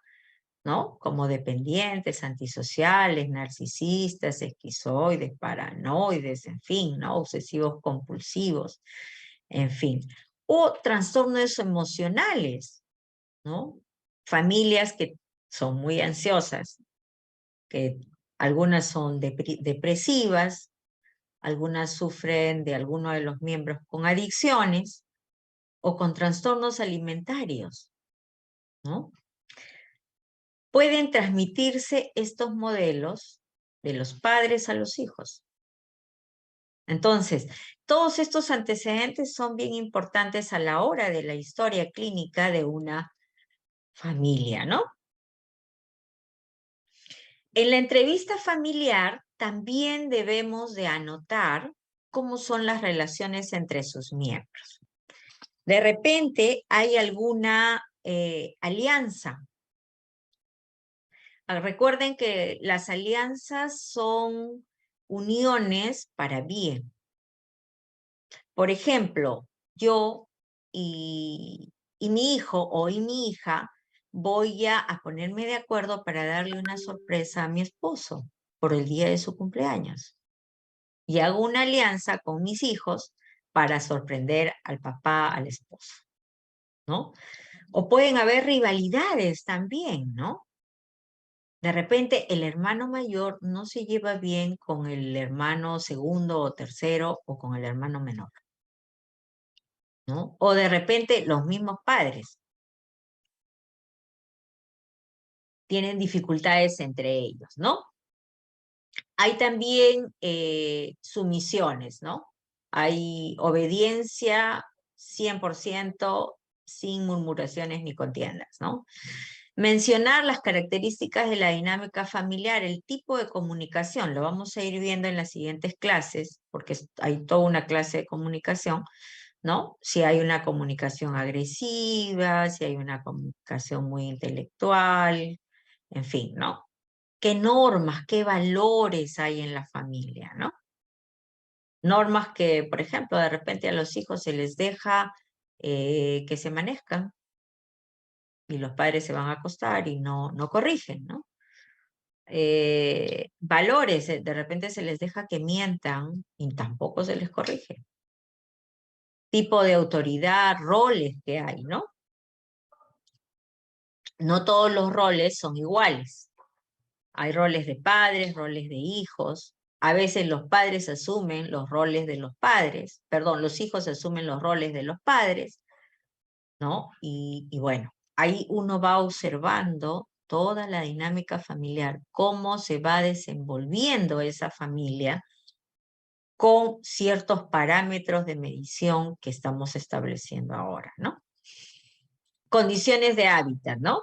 ¿no? Como dependientes, antisociales, narcisistas, esquizoides, paranoides, en fin, ¿no? Obsesivos compulsivos, en fin. O trastornos emocionales, ¿no? Familias que son muy ansiosas, que algunas son depresivas, algunas sufren de alguno de los miembros con adicciones o con trastornos alimentarios, ¿no? Pueden transmitirse estos modelos de los padres a los hijos. Entonces, todos estos antecedentes son bien importantes a la hora de la historia clínica de una familia, ¿no? En la entrevista familiar también debemos de anotar cómo son las relaciones entre sus miembros. De repente hay alguna alianza. Recuerden que las alianzas son uniones para bien. Por ejemplo, yo y mi hijo o mi hija voy a ponerme de acuerdo para darle una sorpresa a mi esposo por el día de su cumpleaños. Y hago una alianza con mis hijos para sorprender al papá, al esposo, ¿no? O pueden haber rivalidades también, ¿no? De repente el hermano mayor no se lleva bien con el hermano segundo o tercero o con el hermano menor, ¿no? O de repente los mismos padres tienen dificultades entre ellos, ¿no? Hay también sumisiones, ¿no? Hay obediencia 100% sin murmuraciones ni contiendas, ¿no? Mencionar las características de la dinámica familiar, el tipo de comunicación, lo vamos a ir viendo en las siguientes clases, porque hay toda una clase de comunicación, ¿no? Si hay una comunicación agresiva, si hay una comunicación muy intelectual, en fin, ¿no? ¿Qué normas, qué valores hay en la familia, ¿no? Normas que, por ejemplo, de repente a los hijos se les deja que se amanezcan y los padres se van a acostar y no corrigen, ¿no? Valores, de repente se les deja que mientan y tampoco se les corrige. Tipo de autoridad, roles que hay, ¿no? No todos los roles son iguales. Hay roles de padres, roles de hijos. A veces los padres asumen los roles de los padres, perdón, los hijos asumen los roles de los padres, ¿no? Y bueno, ahí uno va observando toda la dinámica familiar, cómo se va desenvolviendo esa familia con ciertos parámetros de medición que estamos estableciendo ahora, ¿no? Condiciones de hábitat, ¿no?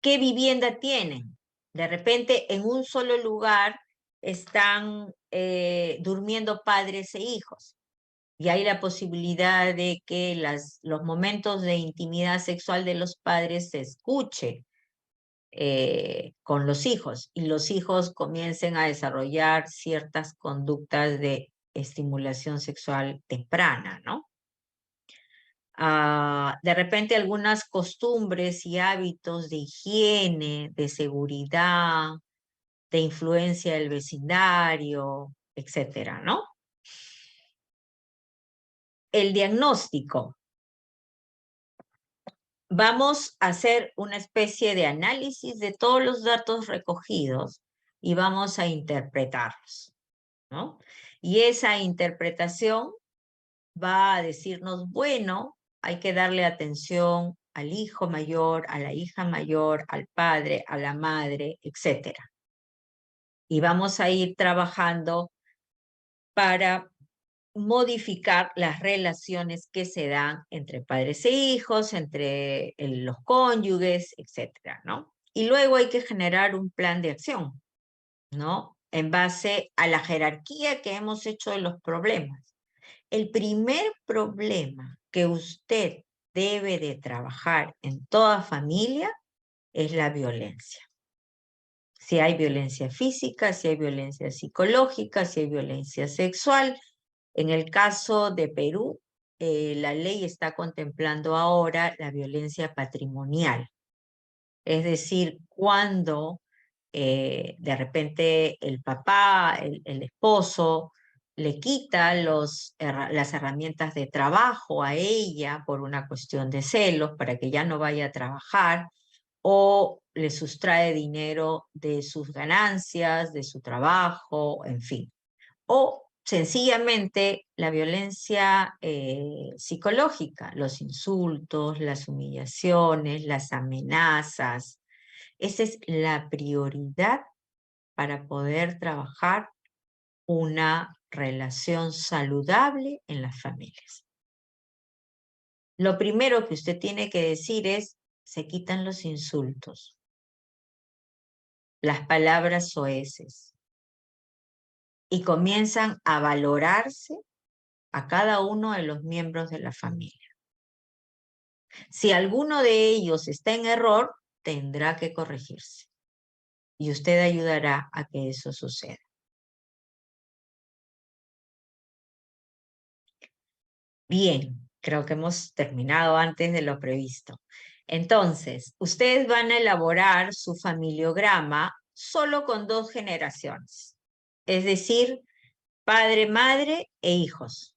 ¿Qué vivienda tienen? De repente en un solo lugar están durmiendo padres e hijos. Y hay la posibilidad de que los momentos de intimidad sexual de los padres se escuche con los hijos y los hijos comiencen a desarrollar ciertas conductas de estimulación sexual temprana, ¿no? De repente algunas costumbres y hábitos de higiene, de seguridad, de influencia del vecindario, etcétera, ¿no? El diagnóstico. Vamos a hacer una especie de análisis de todos los datos recogidos y vamos a interpretarlos, ¿no? Y esa interpretación va a decirnos, bueno, hay que darle atención al hijo mayor, a la hija mayor, al padre, a la madre, etcétera. Y vamos a ir trabajando para modificar las relaciones que se dan entre padres e hijos, entre los cónyuges, etcétera, ¿no? Y luego hay que generar un plan de acción, ¿no? En base a la jerarquía que hemos hecho de los problemas. El primer problema que usted debe de trabajar en toda familia es la violencia. Si hay violencia física, si hay violencia psicológica, si hay violencia sexual. En el caso de Perú, la ley está contemplando ahora la violencia patrimonial. Es decir, cuando de repente el papá, el esposo, le quita las herramientas de trabajo a ella por una cuestión de celos para que ya no vaya a trabajar, o le sustrae dinero de sus ganancias, de su trabajo, en fin. O sencillamente la violencia psicológica, los insultos, las humillaciones, las amenazas. Esa es la prioridad para poder trabajar una relación saludable en las familias. Lo primero que usted tiene que decir es, se quitan los insultos, las palabras soeces, y comienzan a valorarse a cada uno de los miembros de la familia. Si alguno de ellos está en error, tendrá que corregirse. Y usted ayudará a que eso suceda. Bien, creo que hemos terminado antes de lo previsto. Entonces, ustedes van a elaborar su familiograma solo con 2 generaciones. Es decir, padre, madre e hijos.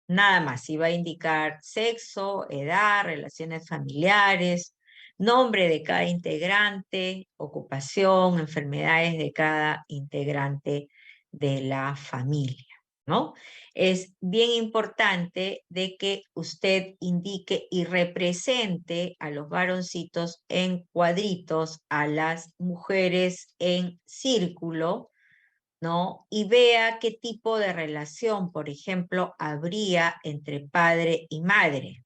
Nada más. Y va a indicar sexo, edad, relaciones familiares, nombre de cada integrante, ocupación, enfermedades de cada integrante de la familia, ¿no? Es bien importante de que usted indique y represente a los varoncitos en cuadritos, a las mujeres en círculo, ¿no? Y vea qué tipo de relación, por ejemplo, habría entre padre y madre.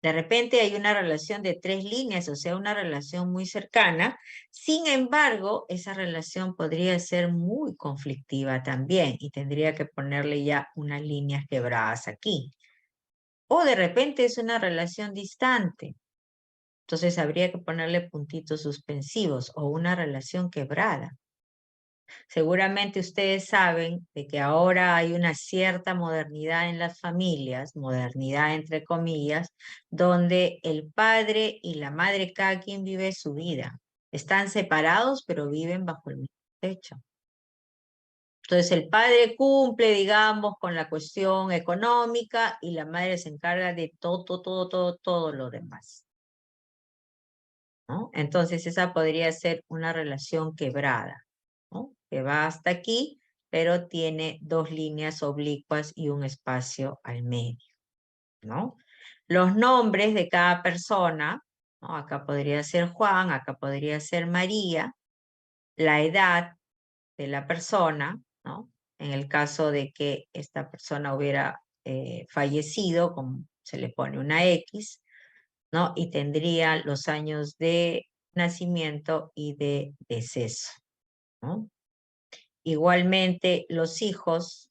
De repente hay una relación de 3 líneas, o sea, una relación muy cercana. Sin embargo, esa relación podría ser muy conflictiva también y tendría que ponerle ya unas líneas quebradas aquí. O de repente es una relación distante. Entonces habría que ponerle puntitos suspensivos o una relación quebrada. Seguramente ustedes saben de que ahora hay una cierta modernidad en las familias, modernidad entre comillas, donde el padre y la madre, cada quien vive su vida. Están separados, pero viven bajo el mismo techo. Entonces el padre cumple, digamos, con la cuestión económica y la madre se encarga de todo lo demás, ¿no? Entonces esa podría ser una relación quebrada, ¿no? Que va hasta aquí, pero tiene 2 líneas oblicuas y un espacio al medio, ¿no? Los nombres de cada persona, ¿no? Acá podría ser Juan, acá podría ser María, la edad de la persona, ¿no? En el caso de que esta persona hubiera fallecido, como se le pone una X, ¿no? Y tendría los años de nacimiento y de deceso, ¿no? Igualmente, los hijos,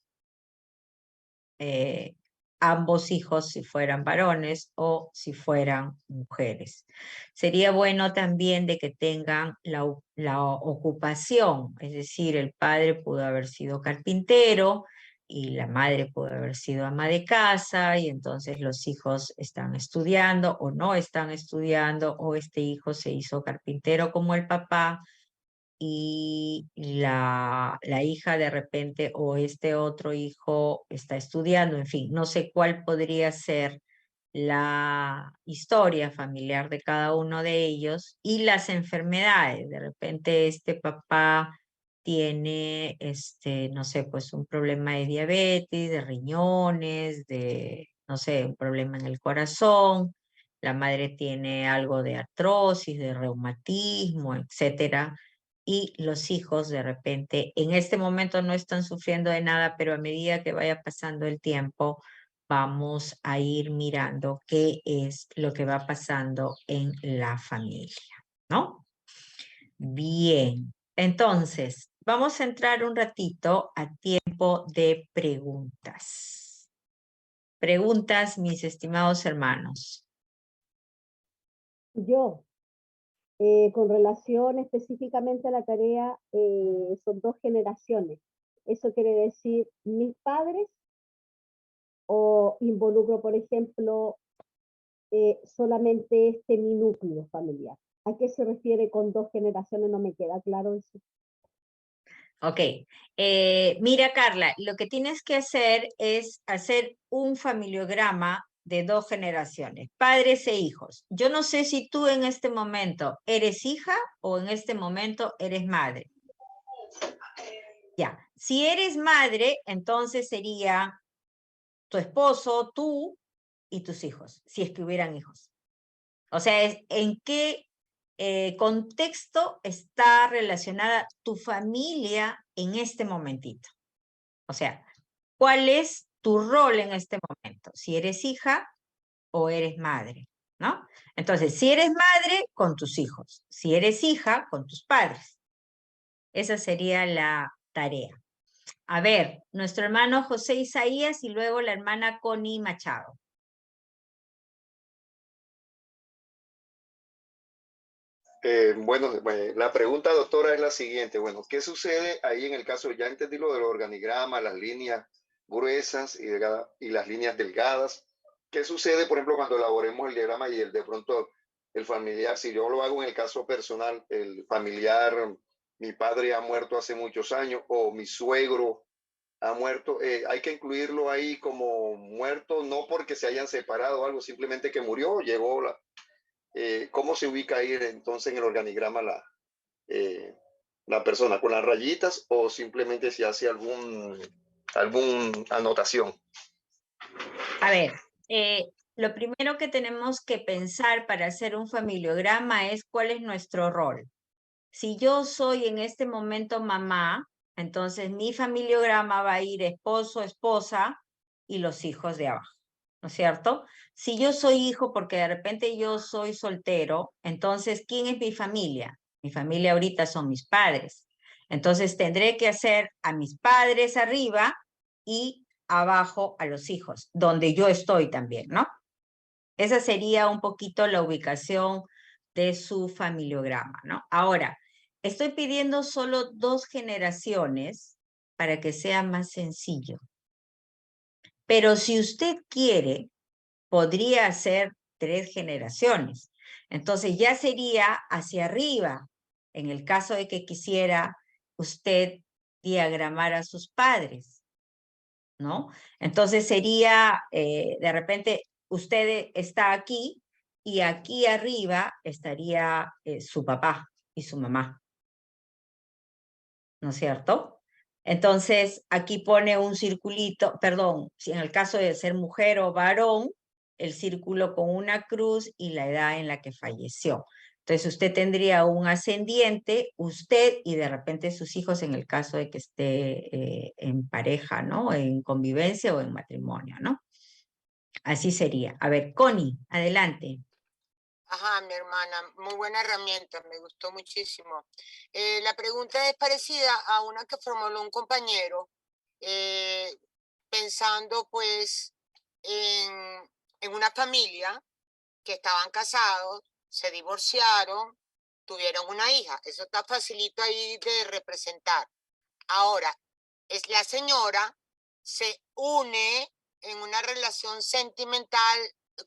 ambos hijos si fueran varones o si fueran mujeres. Sería bueno también de que tengan la ocupación, es decir, el padre pudo haber sido carpintero y la madre pudo haber sido ama de casa, y entonces los hijos están estudiando o no están estudiando, o este hijo se hizo carpintero como el papá, y la hija de repente o este otro hijo está estudiando, en fin, no sé cuál podría ser la historia familiar de cada uno de ellos, y las enfermedades. De repente este papá tiene, no sé, pues un problema de diabetes, de riñones, de, no sé, un problema en el corazón. La madre tiene algo de artrosis, de reumatismo, etcétera. Y los hijos de repente en este momento no están sufriendo de nada, pero a medida que vaya pasando el tiempo vamos a ir mirando qué es lo que va pasando en la familia, ¿no? Bien, entonces vamos a entrar un ratito a tiempo de preguntas. Preguntas, mis estimados hermanos.
Yo, con relación específicamente a la tarea, son 2 generaciones. Eso quiere decir mis padres, o involucro, por ejemplo, solamente mi núcleo familiar. ¿A qué se refiere con 2 generaciones? No me queda claro eso.
Ok, mira Carla, lo que tienes que hacer es hacer un familiograma de 2 generaciones, padres e hijos. Yo no sé si tú en este momento eres hija o en este momento eres madre. Ya, si eres madre, entonces sería tu esposo, tú y tus hijos, si es que hubieran hijos. O sea, ¿en qué contexto está relacionada tu familia en este momentito? O sea, ¿cuál es tu rol en este momento? Si eres hija o eres madre, ¿no? Entonces, si eres madre, con tus hijos. Si eres hija, con tus padres. Esa sería la tarea. A ver, nuestro hermano José Isaías y luego la hermana Connie Machado.
Bueno, la pregunta, doctora, es la siguiente. Bueno, ¿qué sucede ahí en el caso? Ya entendí lo del organigrama, las líneas gruesas y las líneas delgadas. ¿Qué sucede, por ejemplo, cuando elaboremos el diagrama y de pronto el familiar, si yo lo hago en el caso personal, el familiar, mi padre ha muerto hace muchos años o mi suegro ha muerto, hay que incluirlo ahí como muerto, no porque se hayan separado o algo, simplemente que murió, llegó la, ¿cómo se ubica ahí entonces en el organigrama la persona? ¿Con las rayitas o simplemente se hace algún anotación?
A ver, lo primero que tenemos que pensar para hacer un familiograma es cuál es nuestro rol. Si yo soy en este momento mamá, entonces mi familiograma va a ir esposo, esposa y los hijos de abajo, ¿no es cierto? Si yo soy hijo, porque de repente yo soy soltero, entonces, ¿quién es mi familia? Mi familia ahorita son mis padres. Entonces tendré que hacer a mis padres arriba y abajo a los hijos, donde yo estoy también, ¿no? Esa sería un poquito la ubicación de su familiograma, ¿no? Ahora, estoy pidiendo solo 2 generaciones para que sea más sencillo. Pero si usted quiere, podría hacer 3 generaciones. Entonces ya sería hacia arriba, en el caso de que quisiera usted diagramar a sus padres, ¿no? Entonces sería, de repente, usted está aquí y aquí arriba estaría su papá y su mamá, ¿no es cierto? Entonces, aquí pone un circulito, perdón, si en el caso de ser mujer o varón, el círculo con una cruz y la edad en la que falleció. Entonces, usted tendría un ascendiente, usted y de repente sus hijos en el caso de que esté en pareja, ¿no? En convivencia o en matrimonio, ¿no? Así sería. A ver, Connie, adelante.
Ajá, mi hermana, muy buena herramienta, me gustó muchísimo. La pregunta es parecida a una que formuló un compañero, pensando pues en una familia que estaban casados, se divorciaron, tuvieron una hija. Eso está facilito ahí de representar. Ahora, es la señora se une en una relación sentimental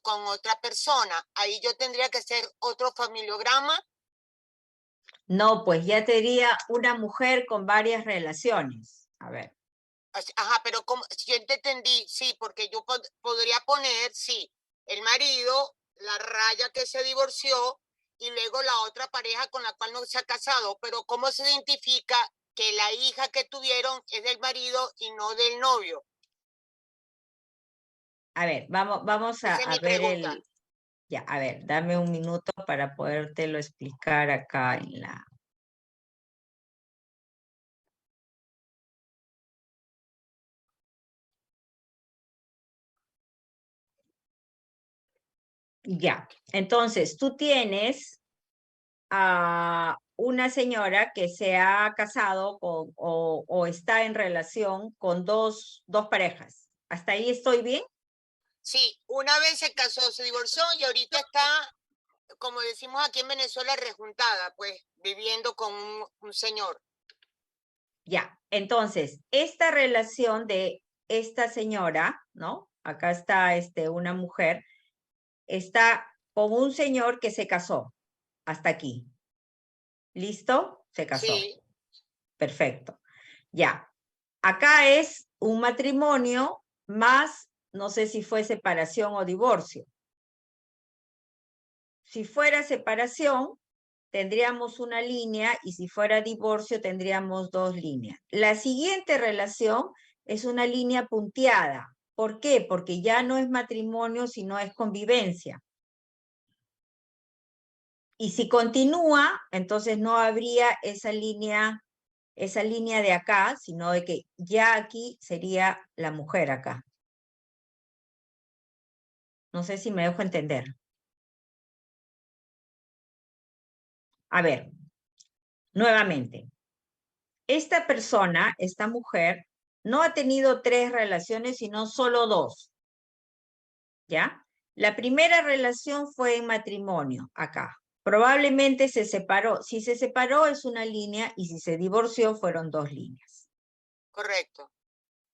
con otra persona. Ahí yo tendría que hacer otro familiograma.
No, pues ya sería una mujer con varias relaciones. A ver.
Ajá, pero como, si yo te entendí, sí, porque yo podría poner, sí, el marido, la raya que se divorció y luego la otra pareja con la cual no se ha casado, pero ¿cómo se identifica que la hija que tuvieron es del marido y no del novio?
A ver, vamos a ver el... Ya, a ver, dame un minuto para podértelo explicar acá en la... Ya, entonces tú tienes a una señora que se ha casado con, o está en relación con dos parejas. ¿Hasta ahí estoy bien?
Sí, una vez se casó, se divorció y ahorita está, como decimos aquí en Venezuela, rejuntada, pues viviendo con un señor.
Ya, entonces, esta relación de esta señora, ¿no? Acá está una mujer, está con un señor que se casó. Hasta aquí. ¿Listo? Se casó.
Sí.
Perfecto. Ya. Acá es un matrimonio más, no sé si fue separación o divorcio. Si fuera separación, tendríamos una línea y si fuera divorcio, tendríamos 2 líneas. La siguiente relación es una línea punteada. ¿Por qué? Porque ya no es matrimonio, sino es convivencia. Y si continúa, entonces no habría esa línea de acá, sino de que ya aquí sería la mujer acá. No sé si me dejo entender. A ver, nuevamente. Esta persona, esta mujer, no ha tenido 3 relaciones, sino solo 2. ¿Ya? La primera relación fue en matrimonio, acá. Probablemente se separó. Si se separó es una línea y si se divorció fueron 2 líneas.
Correcto.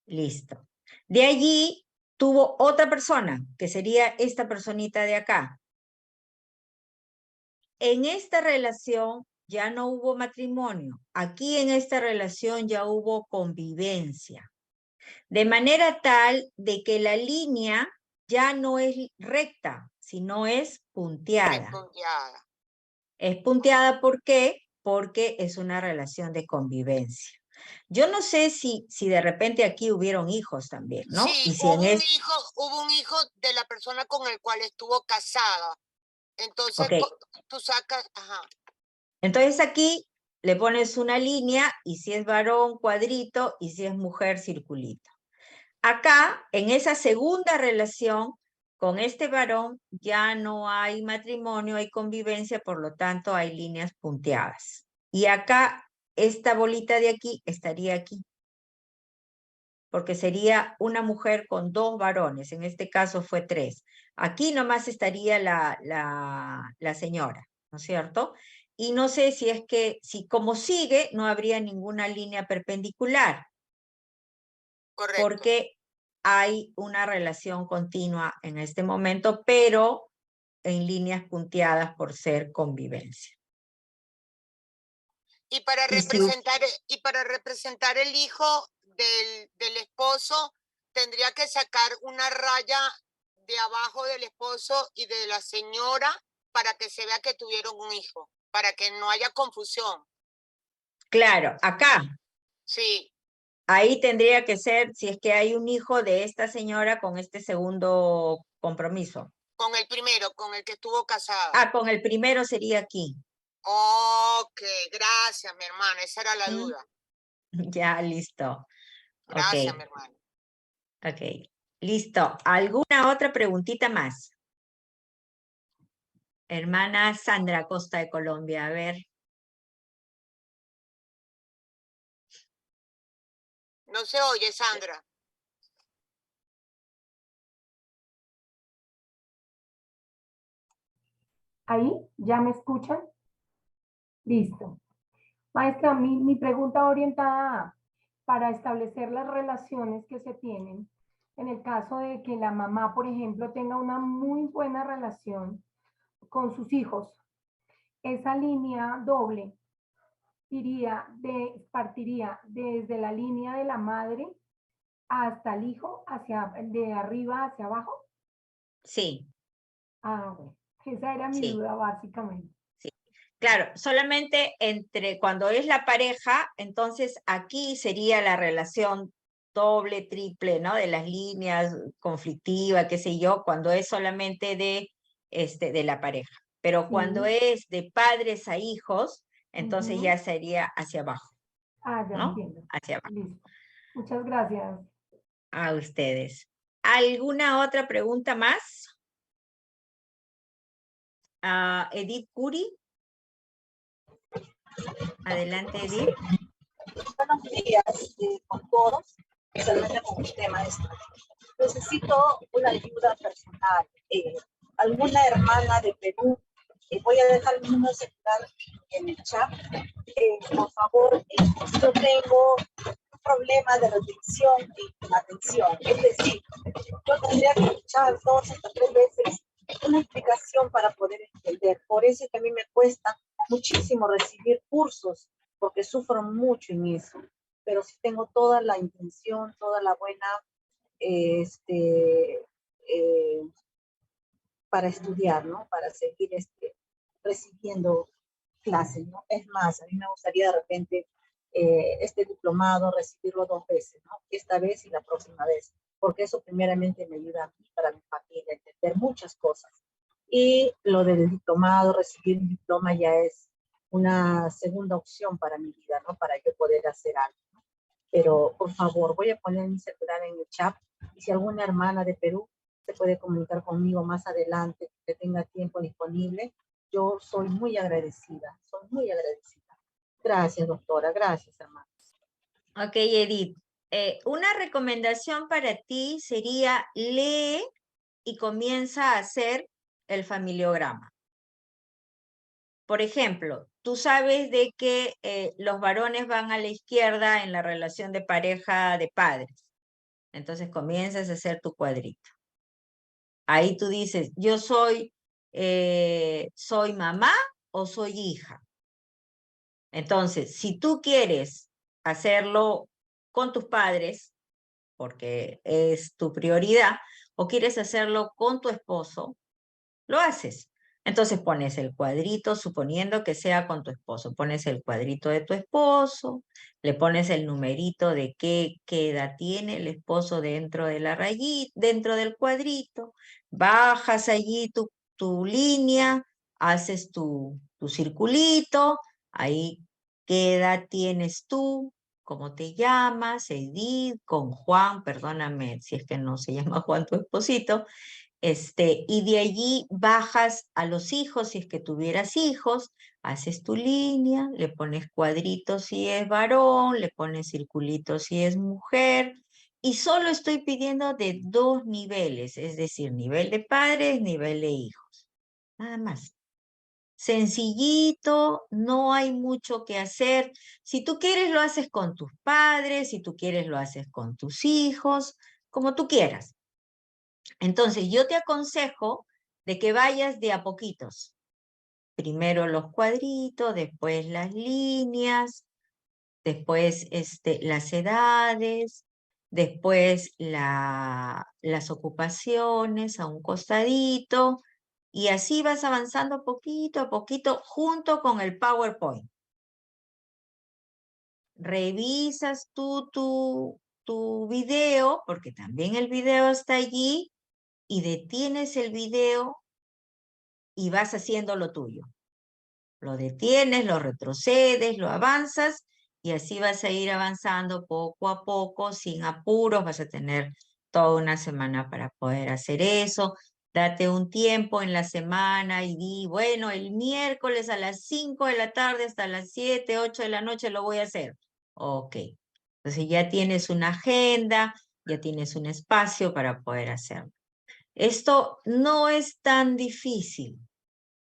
Listo. De allí tuvo otra persona, que sería esta personita de acá. En esta relación ya no hubo matrimonio. Aquí en esta relación ya hubo convivencia. De manera tal de que la línea ya no es recta, sino es punteada.
Punteada.
Es punteada, ¿por qué? Porque es una relación de convivencia. Yo no sé si de repente aquí hubieron hijos también, ¿no?
Sí,
Y si en
hubo un hijo de la persona con el cual estuvo casada. Entonces,
Ok.
tú sacas, ajá.
Entonces aquí le pones una línea y si es varón, cuadrito, y si es mujer, circulito. Acá, en esa segunda relación, con este varón ya no hay matrimonio, hay convivencia, por lo tanto hay líneas punteadas. Y acá, esta bolita de aquí estaría aquí. Porque sería una mujer con 2 varones, en este caso fue 3. Aquí nomás estaría la señora, ¿no es cierto? Y no sé si es que, si como sigue, no habría ninguna línea perpendicular.
Correcto.
Porque hay una relación continua en este momento, pero en líneas punteadas por ser convivencia.
Y para representar el hijo del esposo, tendría que sacar una raya de abajo del esposo y de la señora para que se vea que tuvieron un hijo, para que no haya confusión.
Claro, acá.
Sí.
Ahí tendría que ser si es que hay un hijo de esta señora con este segundo compromiso.
Con el primero, con el que estuvo casado.
Ah, con el primero sería aquí.
Ok, gracias, mi hermana. Esa era la duda.
Ya, listo.
Gracias,
Ok.
mi hermana.
Ok, listo. ¿Alguna otra preguntita más? Hermana Sandra Costa de Colombia, a ver.
No se oye, Sandra.
¿Ahí? ¿Ya me escuchan? Listo. Maestra, mi pregunta orientada para establecer las relaciones que se tienen en el caso de que la mamá, por ejemplo, tenga una muy buena relación con sus hijos. Esa línea doble partiría desde la línea de la madre hasta el hijo, de arriba hacia abajo.
Sí.
Ah, bueno. Esa era mi
Sí.
duda básicamente.
Sí. Claro, solamente cuando es la pareja, entonces aquí sería la relación doble, triple, ¿no? De las líneas, conflictiva, qué sé yo, cuando es solamente de la pareja. Pero cuando es de padres a hijos, entonces ya sería hacia abajo.
Ah, ya
¿no?
entiendo.
Hacia abajo.
Listo. Muchas gracias.
A ustedes. ¿Alguna otra pregunta más? Edith Curi. Adelante, Edith.
Buenos días con todos, especialmente con usted, maestra. Necesito una ayuda personal. Alguna hermana de Perú, voy a dejar mi número celular en el chat. Por favor, yo tengo un problema de retención y atención. Es decir, yo tendría que escuchar 2 hasta 3 veces una explicación para poder entender. Por eso es que a mí me cuesta muchísimo recibir cursos, porque sufro mucho en eso, pero sí tengo toda la intención, toda la buena, para estudiar, ¿no? Para seguir recibiendo clases, ¿no? Es más, a mí me gustaría de repente este diplomado recibirlo 2 veces, ¿no? Esta vez y la próxima vez, porque eso primeramente me ayuda a mí, para mi familia, a entender muchas cosas. Y lo del diplomado, recibir un diploma ya es una segunda opción para mi vida, ¿no? Para yo poder hacer algo, ¿no? Pero, por favor, voy a poner mi celular en el chat y si alguna hermana de Perú se puede comunicar conmigo más adelante, que tenga tiempo disponible, yo soy muy agradecida, soy muy agradecida. Gracias, doctora, gracias, hermana.
Ok, Edith. Una recomendación para ti sería lee y comienza a hacer el familiograma. Por ejemplo, tú sabes de que los varones van a la izquierda en la relación de pareja de padres. Entonces comienzas a hacer tu cuadrito. Ahí tú dices, yo soy mamá o soy hija. Entonces, si tú quieres hacerlo con tus padres, porque es tu prioridad, o quieres hacerlo con tu esposo, lo haces. Entonces pones el cuadrito, suponiendo que sea con tu esposo, pones el cuadrito de tu esposo, le pones el numerito de qué edad tiene el esposo dentro de la rayita, dentro del cuadrito, bajas allí tu línea, haces tu circulito, ahí qué edad tienes tú, cómo te llamas, Edith, con Juan, perdóname si es que no se llama Juan tu esposito, y de allí bajas a los hijos, si es que tuvieras hijos, haces tu línea, le pones cuadritos si es varón, le pones circulitos si es mujer, y solo estoy pidiendo de 2 niveles, es decir, nivel de padres, nivel de hijos, nada más. Sencillito, no hay mucho que hacer. Si tú quieres lo haces con tus padres, si tú quieres lo haces con tus hijos, como tú quieras. Entonces, yo te aconsejo de que vayas de a poquitos. Primero los cuadritos, después las líneas, después las edades, después las ocupaciones a un costadito, y así vas avanzando poquito a poquito junto con el PowerPoint. Revisas tu video, porque también el video está allí, y detienes el video y vas haciendo lo tuyo. Lo detienes, lo retrocedes, lo avanzas y así vas a ir avanzando poco a poco, sin apuros. Vas a tener toda una semana para poder hacer eso. Date un tiempo en la semana y di, bueno, el miércoles a las 5 de la tarde hasta las 7, 8 de la noche lo voy a hacer. Ok. Entonces ya tienes una agenda, ya tienes un espacio para poder hacerlo. Esto no es tan difícil,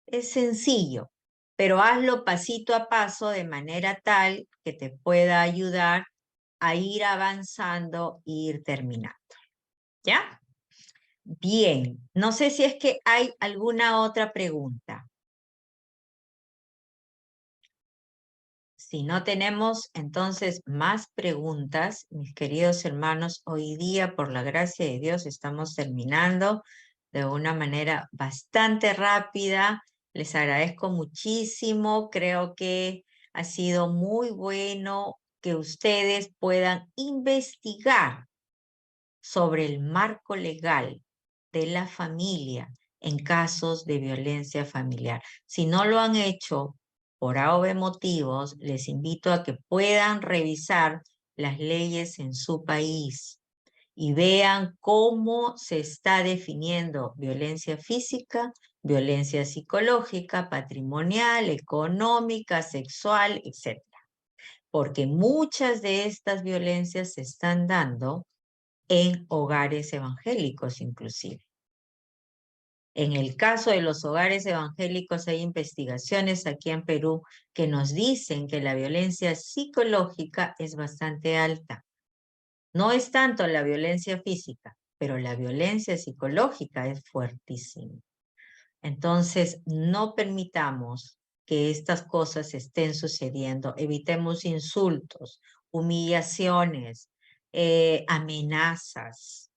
es sencillo, pero hazlo pasito a paso de manera tal que te pueda ayudar a ir avanzando e ir terminando. ¿Ya? Bien, no sé si es que hay alguna otra pregunta. Si no tenemos entonces más preguntas, mis queridos hermanos, hoy día, por la gracia de Dios, estamos terminando de una manera bastante rápida. Les agradezco muchísimo. Creo que ha sido muy bueno que ustedes puedan investigar sobre el marco legal de la familia en casos de violencia familiar. Si no lo han hecho, por A o B motivos, les invito a que puedan revisar las leyes en su país y vean cómo se está definiendo violencia física, violencia psicológica, patrimonial, económica, sexual, etc. Porque muchas de estas violencias se están dando en hogares evangélicos inclusive. En el caso de los hogares evangélicos hay investigaciones aquí en Perú que nos dicen que la violencia psicológica es bastante alta. No es tanto la violencia física, pero la violencia psicológica es fuertísima. Entonces, no permitamos que estas cosas estén sucediendo. Evitemos insultos, humillaciones, amenazas,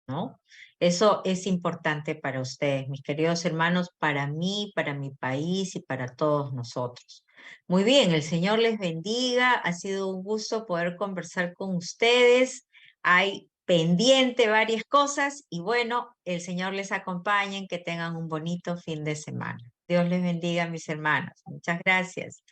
¿no? Eso es importante para ustedes, mis queridos hermanos, para mí, para mi país y para todos nosotros. Muy bien, el Señor les bendiga. Ha sido un gusto poder conversar con ustedes. Hay pendiente varias cosas y bueno, el Señor les acompañe, que tengan un bonito fin de semana. Dios les bendiga, mis hermanos. Muchas gracias.